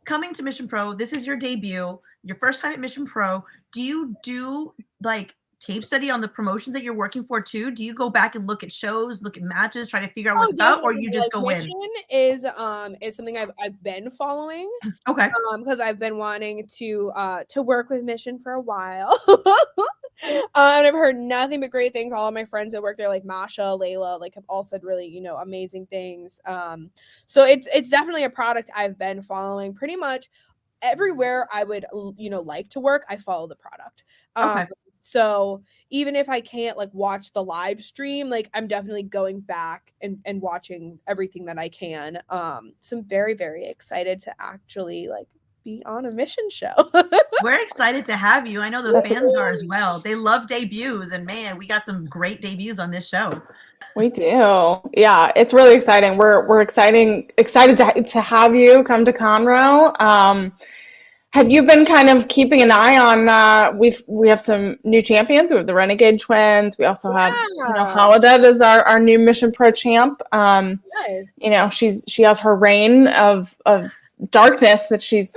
A: coming to Mission Pro, this is your debut, your first time at Mission Pro. Do you do like tape study on the promotions that you're working for too? Do you go back and look at shows, look at matches, try to figure out what's about, or you just go
C: Mission
A: in?
C: Is something I've been following.
A: Okay.
C: Because I've been wanting to work with Mission for a while. And I've heard nothing but great things. All of my friends that work there, like Masha, Layla, like have all said really, you know, amazing things. So it's definitely a product I've been following pretty much everywhere I would, you know, like to work. I follow the product.
A: Okay.
C: So even if I can't like watch the live stream, like I'm definitely going back and watching everything that I can. So I'm very, very excited to actually like be on a Mission show.
A: We're excited to have you. I know the fans are as well. They love debuts, and man, we got some great debuts on this show.
B: We do. Yeah, it's really exciting. We're excited to have you come to Conroe. Have you been kind of keeping an eye on we have some new champions. We have the Renegade Twins. We also have Holodet is our new Mission Pro champ.
C: Nice.
B: You know, she has her reign of darkness that she's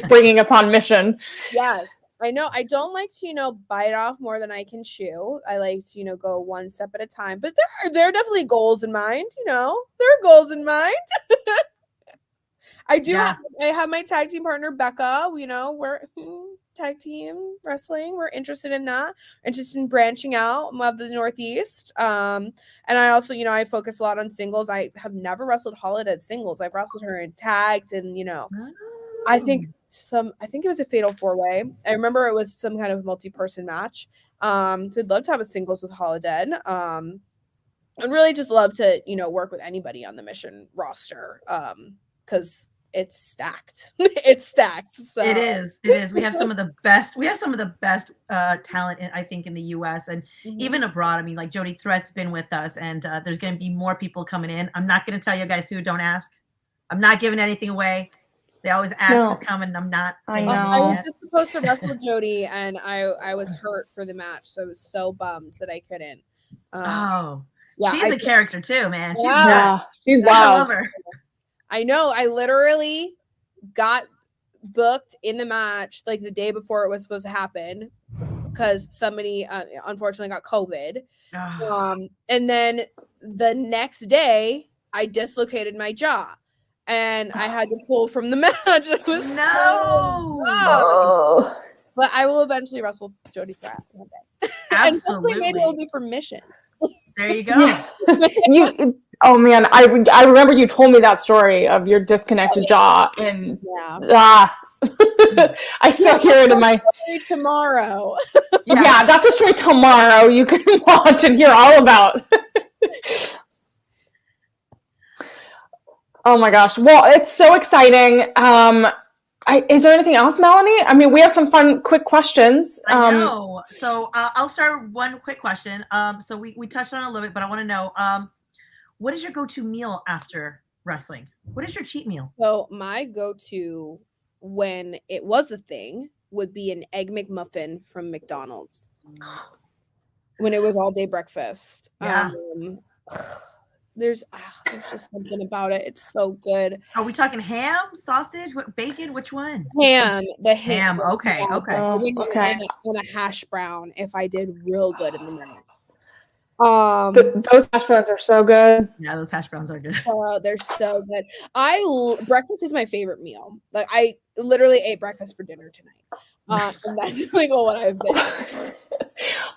B: bringing upon Mission.
C: Yes. I know. I don't like to, you know, bite off more than I can chew. I like to, you know, go one step at a time. But there are definitely goals in mind, you know. There are goals in mind. I do.
A: Yeah.
C: I have my tag team partner, Becca. You know, we're tag team wrestling. We're interested in that. Interested in branching out of the Northeast. And I also, you know, I focus a lot on singles. I have never wrestled Holodet singles. I've wrestled her in tags, and you know, I think it was a fatal 4-way. I remember it was some kind of multi-person match. So I'd love to have a singles with Holodet. I'd really just love to, you know, work with anybody on the Mission roster. Because it's stacked. It's stacked. So.
A: It is. We have some of the best. Talent, I think, in the U.S. and even abroad. I mean, like Jody Threat's been with us, and there's going to be more people coming in. I'm not going to tell you guys who. Don't ask. I'm not giving anything away. They always ask who's coming. And I'm not saying.
C: I was just supposed to wrestle Jody, and I was hurt for the match, so I was so bummed that I couldn't.
A: Yeah, she's a
C: just,
A: character too, man. She's
B: she's wild.
A: I love her.
C: I know. I literally got booked in the match like the day before it was supposed to happen because somebody unfortunately got COVID. And then the next day I dislocated my jaw and I had to pull from the match. It was
B: no.
C: But I will eventually wrestle Jody Threat one day.
A: Absolutely.
C: And maybe it'll be for Mission.
A: There you go.
B: Yeah. Oh man, I remember you told me that story of your disconnected jaw, and I still hear it in my
C: tomorrow.
B: Yeah, that's a story tomorrow you can watch and hear all about. Oh my gosh! Well, it's so exciting. Is there anything else, Melanie? I mean, we have some fun, quick questions.
A: I know. So I'll start with one quick question. So we touched on it a little bit, but I want to know, what is your go-to meal after wrestling? What is your cheat meal?
C: So my go-to when it was a thing would be an Egg McMuffin from McDonald's. When it was all day breakfast.
A: Yeah.
C: There's just something about it. It's so good.
A: Are we talking ham, sausage, bacon? Which one?
C: Ham. The
A: ham. Okay. Okay.
B: Okay.
C: And a hash brown if I did real good in the minute.
B: Those hash browns are so good.
A: Yeah, those hash browns are good.
C: Oh, they're so good. Breakfast is my favorite meal. Like I literally ate breakfast for dinner tonight. And that's like what I've been.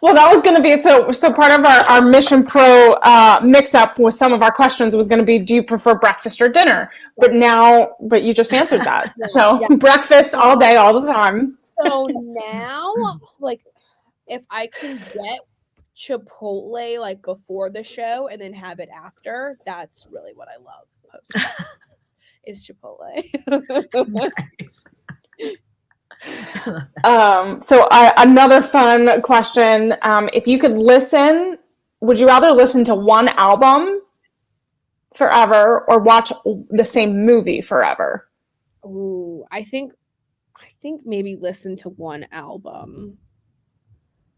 B: Well, that was going to be so part of our Mission Pro mix up with some of our questions was going to be, do you prefer breakfast or dinner? But you just answered that. Breakfast all day, all the time.
C: So now, like, if I can get Chipotle like before the show and then have it after, that's really what I love post is Chipotle.
A: Nice.
B: So another fun question. If you could listen, would you rather listen to one album forever or watch the same movie forever?
C: Ooh, I think maybe listen to one album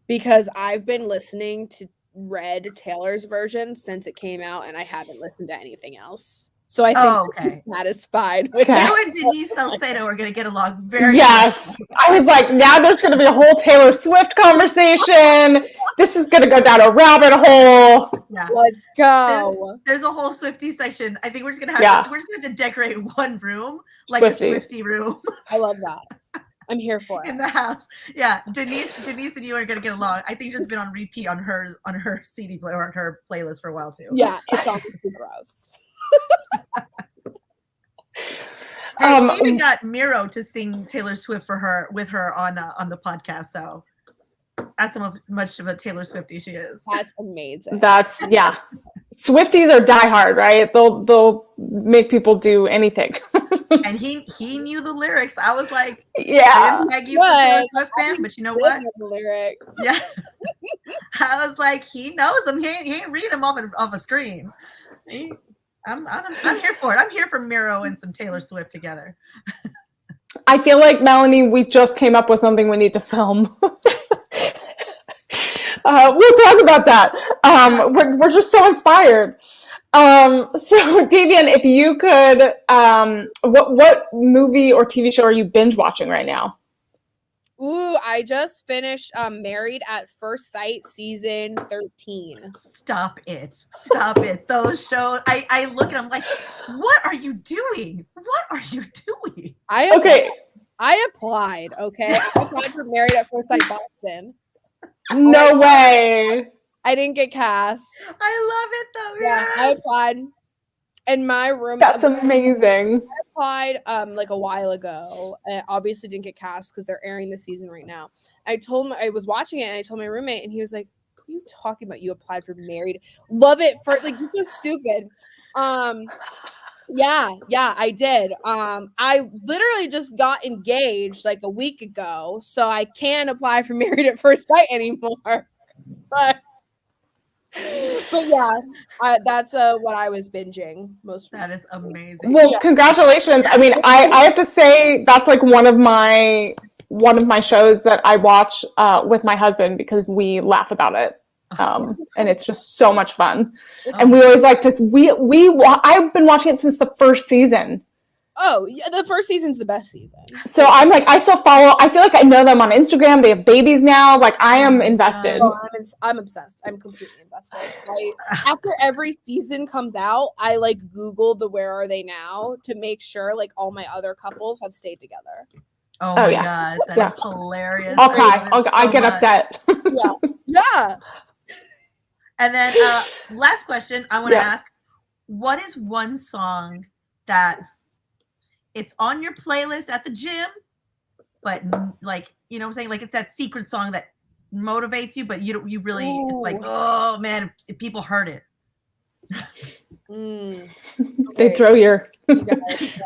C: because I've been listening to Red Taylor's version since it came out and I haven't listened to anything else. So I think I'm satisfied with
B: Okay.
A: You and Denise Salcedo are going to get along very
B: Yes.
A: well.
B: I was like, now there's going to be a whole Taylor Swift conversation. This is going to go down a rabbit hole.
A: Yeah.
C: Let's go.
A: There's a whole Swiftie section. I think we're just going to have to decorate one room like
B: Swifties.
A: a Swiftie room.
C: I love that. I'm here for it.
A: In the house. Yeah. Denise and you are going to get along. I think it's been on repeat on her CD player or her playlist for a while too.
C: Yeah. It's honestly gross.
A: Hey, she even got Miro to sing Taylor Swift with her on the podcast. So that's how much of a Taylor Swiftie she is.
C: That's amazing.
B: Swifties are diehard, right? They'll make people do anything.
A: And he knew the lyrics. I was like,
B: yeah,
A: I didn't beg you for Taylor Swift fan, but you know what?
C: The lyrics.
A: Yeah, I was like, he knows them. He ain't read them off a screen. I'm here for it. I'm here for Miro and some Taylor Swift together.
B: I feel like, Melanie, we just came up with something we need to film. We'll talk about that. We're just so inspired. So, Davienne, if you could, what movie or TV show are you binge watching right now?
C: Ooh, I just finished Married at First Sight season 13.
A: Stop it. Those shows, I look at them like, what are you doing? What are you doing?
C: I applied, okay? I applied for Married at First Sight Boston.
B: No way.
C: I didn't get cast.
A: I love it though.
C: Yeah,
A: yes.
C: I applied. And my room.
B: That's amazing.
C: I applied like a while ago. I obviously didn't get cast because they're airing the season right now. I was watching it and I told my roommate and he was like, "What are you talking about? You applied for Married? Love it for like this is stupid." Yeah, I did. I literally just got engaged like a week ago, so I can't apply for Married at First Sight anymore. But yeah, that's what I was binging most recently.
A: That is amazing.
B: Well, congratulations. I mean, I have to say that's like one of my shows that I watch with my husband because we laugh about it. And it's just so much fun. And we always like to I've been watching it since the first season.
C: Oh, yeah, the first season's the best season.
B: So I'm like, I still follow. I feel like I know them on Instagram. They have babies now. Like I am invested.
C: Oh, I'm obsessed. I'm completely invested. After every season comes out, I like Google the Where Are They Now to make sure like all my other couples have stayed together.
A: Oh my God, that is hilarious.
B: Okay, I get upset.
C: Yeah.
A: And then last question I want to ask, what is one song that it's on your playlist at the gym, but like, you know what I'm saying? Like it's that secret song that motivates you, but you really, it's like, oh man, if people heard it.
B: They throw your...
C: You guys,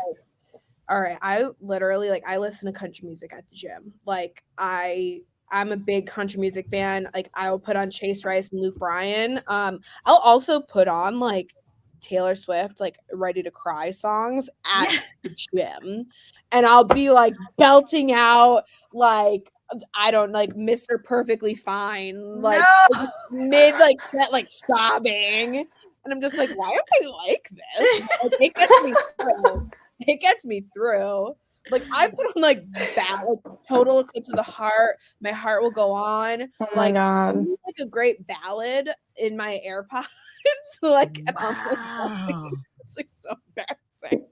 C: all right. I literally I listen to country music at the gym. Like I'm a big country music fan. Like I'll put on Chase Rice and Luke Bryan. I'll also put on like Taylor Swift, like Ready to Cry songs at the gym. And I'll be like belting out like I don't like Mr. Perfectly Fine, like mid like set like sobbing. And I'm just like, why am I like this? Like, it gets me through. It gets me through. Like I put on like Total Eclipse of the Heart. My Heart Will Go On.
B: Oh my God.
C: Like a great ballad in my AirPods. Like,
A: Wow.
C: it's like so embarrassing.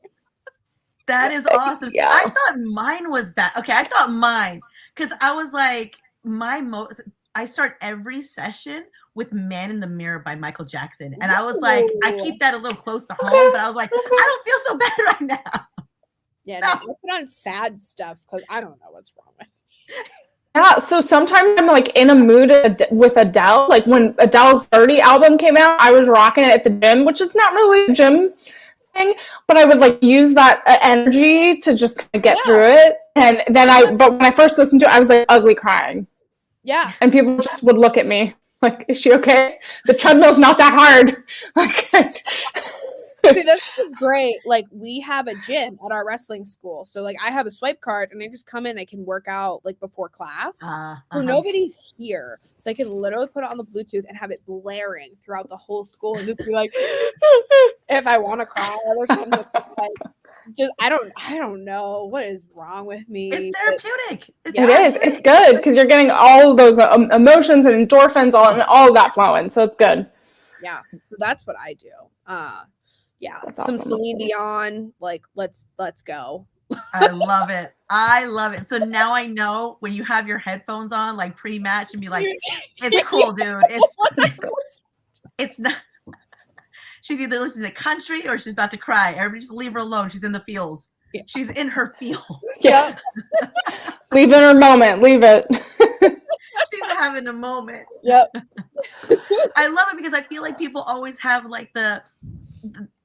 A: That is awesome.
B: Yeah.
A: I thought mine was bad. Okay, I thought mine because I was like I start every session with Man in the Mirror by Michael Jackson. And I was like, I keep that a little close to home, but I was like, I don't feel so bad right now.
C: Yeah, no, I put on sad stuff because I don't know what's wrong with me.
B: Yeah, so sometimes I'm like in a mood with Adele. Like when Adele's 30 album came out, I was rocking it at the gym, which is not really a gym thing, but I would like use that energy to just kind of get through it. And then but when I first listened to it, I was like ugly crying.
C: Yeah.
B: And people just would look at me like, is she okay? The treadmill's not that hard. Like,
C: see, this is great. Like, we have a gym at our wrestling school. So, like, I have a swipe card and I just come in. I can work out, like, before class. So nobody's here. So I can literally put it on the Bluetooth and have it blaring throughout the whole school and just be like, if I want to cry. Other times, it's like, just I don't know what is wrong with me.
A: It's therapeutic.
B: It is. It's good because you're getting all of those emotions and endorphins, all of that flowing. So it's good.
C: Yeah. So that's what I do. Yeah,
B: That's
C: some
B: awesome.
C: Celine Dion, like let's go.
A: I love it. I love it. So now I know when you have your headphones on, like pre-match, and be like, "It's cool, dude. It's not." She's either listening to country or she's about to cry. Everybody just leave her alone. She's in the feels. Yeah. She's in her feels.
B: Yeah. Leave in her moment. Leave it.
A: She's having a moment.
C: Yep.
A: I love it because I feel like people always have like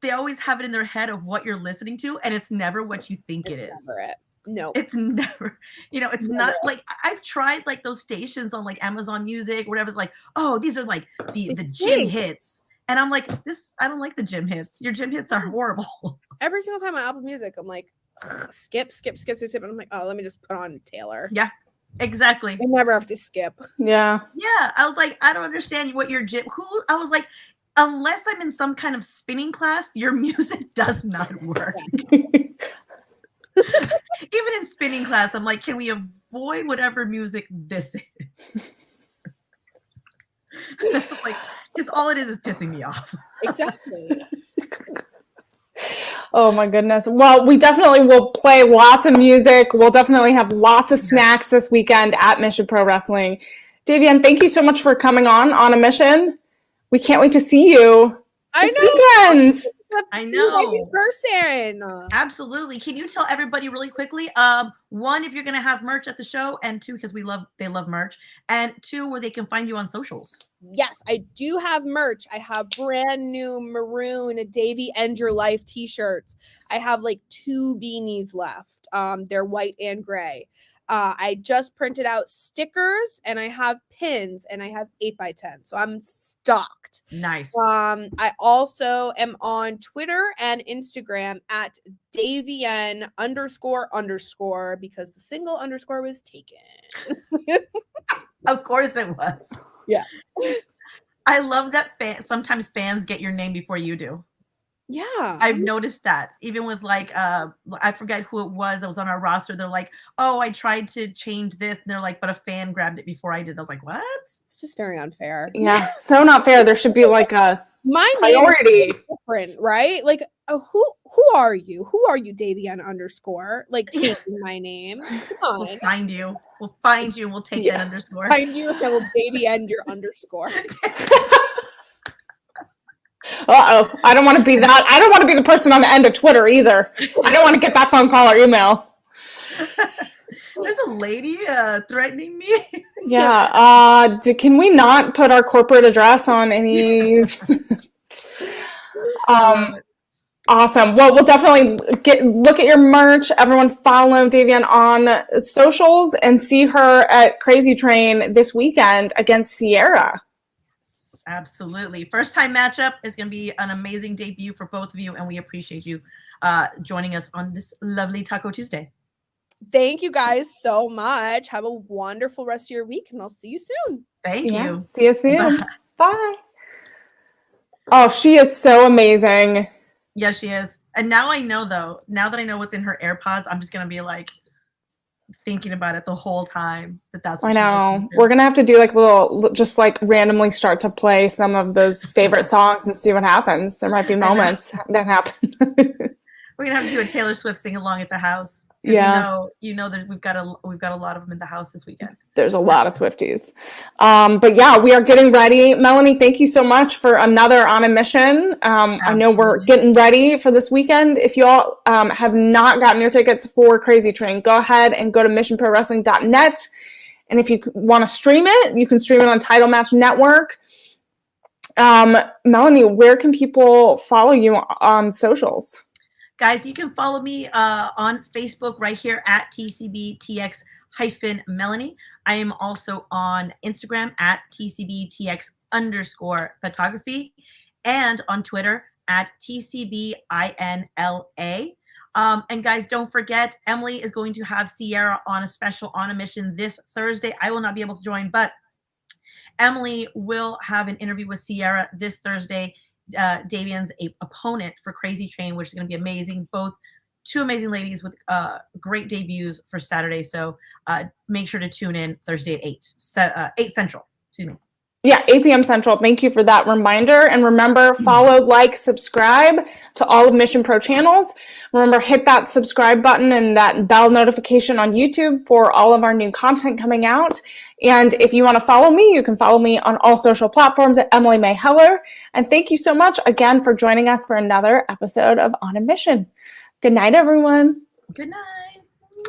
A: they always have it in their head of what you're listening to, and it's never what you think it is.
C: Never it. No,
A: it's never. It's never. Not like I've tried like those stations on like Amazon Music, whatever. Like, oh, these are like the gym hits, and I'm like, I don't like the gym hits. Your gym hits are horrible.
C: Every single time on Apple Music, I'm like, skip, and I'm like, oh, let me just put on Taylor.
A: Yeah. Exactly.
C: I never have to skip.
B: Yeah.
A: Yeah. I was like, I don't understand what your gym. I was like, unless I'm in some kind of spinning class, your music does not work. Even in spinning class, I'm like, can we avoid whatever music this is? Like, because all it is pissing me off.
C: Exactly.
B: Oh my goodness. Well, we definitely will play lots of music. We'll definitely have lots of snacks this weekend at Mission Pro Wrestling. Davienne, thank you so much for coming on a mission. We can't wait to see you this weekend.
A: I know.
C: In person.
A: Absolutely. Can you tell everybody really quickly? One, if you're gonna have merch at the show, and two, because they love merch, and two, where they can find you on socials.
C: Yes, I do have merch. I have brand new maroon Davy End Your Life t-shirts. I have like 2 beanies left. They're white and gray. I just printed out stickers and I have pins and I have 8x10. So I'm stocked.
A: Nice.
C: I also am on Twitter and Instagram at Davienne __ because the single underscore was taken.
A: Of course it was.
C: Yeah.
A: I love that sometimes fans get your name before you do.
C: Yeah.
A: I've noticed that even with like, I forget who it was that was on our roster. They're like, oh, I tried to change this. And they're like, but a fan grabbed it before I did. I was like, what?
C: It's just very unfair.
B: Yeah. So not fair. There should be like a priority.
C: Name is different, right? Like, who are you? Who are you, Davienne _ Like taking my name. Come on.
A: We'll find you. We'll find you and we'll take that underscore.
C: Find you and we'll Davienne your underscore.
B: Uh-oh. I don't want to be that. I don't want to be the person on the end of Twitter either. I don't want to get that phone call or email.
A: There's a lady threatening me.
B: Yeah. Can we not put our corporate address on any? Awesome. Well, we'll definitely look at your merch. Everyone follow Davienne on socials and see her at Crazy Train this weekend against Sierra.
A: Absolutely. First time matchup is going to be an amazing debut for both of you, and we appreciate you joining us on this lovely Taco Tuesday.
C: Thank you guys so much. Have a wonderful rest of your week, and I'll see you soon.
A: Thank you.
B: See you soon. Bye. Oh, she is so amazing.
A: Yes, she is. And now I know, though, now that I know what's in her AirPods, I'm just going to be like thinking about it the whole time. That's what
B: I know. We're going to have to do like just like randomly start to play some of those favorite songs and see what happens. There might be moments that happen.
A: We're going to have to do a Taylor Swift sing along at the house.
B: Yeah.
A: You know that we've got a lot of them in the house this weekend.
B: There's a lot of Swifties. But yeah, we are getting ready. Melanie, thank you so much for another On a Mission. I know we're getting ready for this weekend. If you all have not gotten your tickets for Crazy Train, go ahead and go to missionprowrestling.net And if you want to stream it, you can stream it on Title Match Network. Melanie, where can people follow you on socials?
A: Guys, you can follow me on Facebook right here at TCBTX-Melanie. I am also on Instagram at TCBTX_photography and on Twitter at TCBINLA. And guys, don't forget, Emily is going to have Sierra on a special On a Mission this Thursday. I will not be able to join, but Emily will have an interview with Sierra this Thursday. Davienne's opponent for Crazy Train, which is going to be amazing. Both two amazing ladies with great debuts for Saturday. So make sure to tune in Thursday at 8 Central. Excuse me.
B: Yeah, 8 p.m. Central. Thank you for that reminder. And remember, follow, like, subscribe to all of Mission Pro channels. Remember, hit that subscribe button and that bell notification on YouTube for all of our new content coming out. And if you want to follow me, you can follow me on all social platforms at Emily Mae Heller. And thank you so much again for joining us for another episode of On a Mission. Good night, everyone.
A: Good night.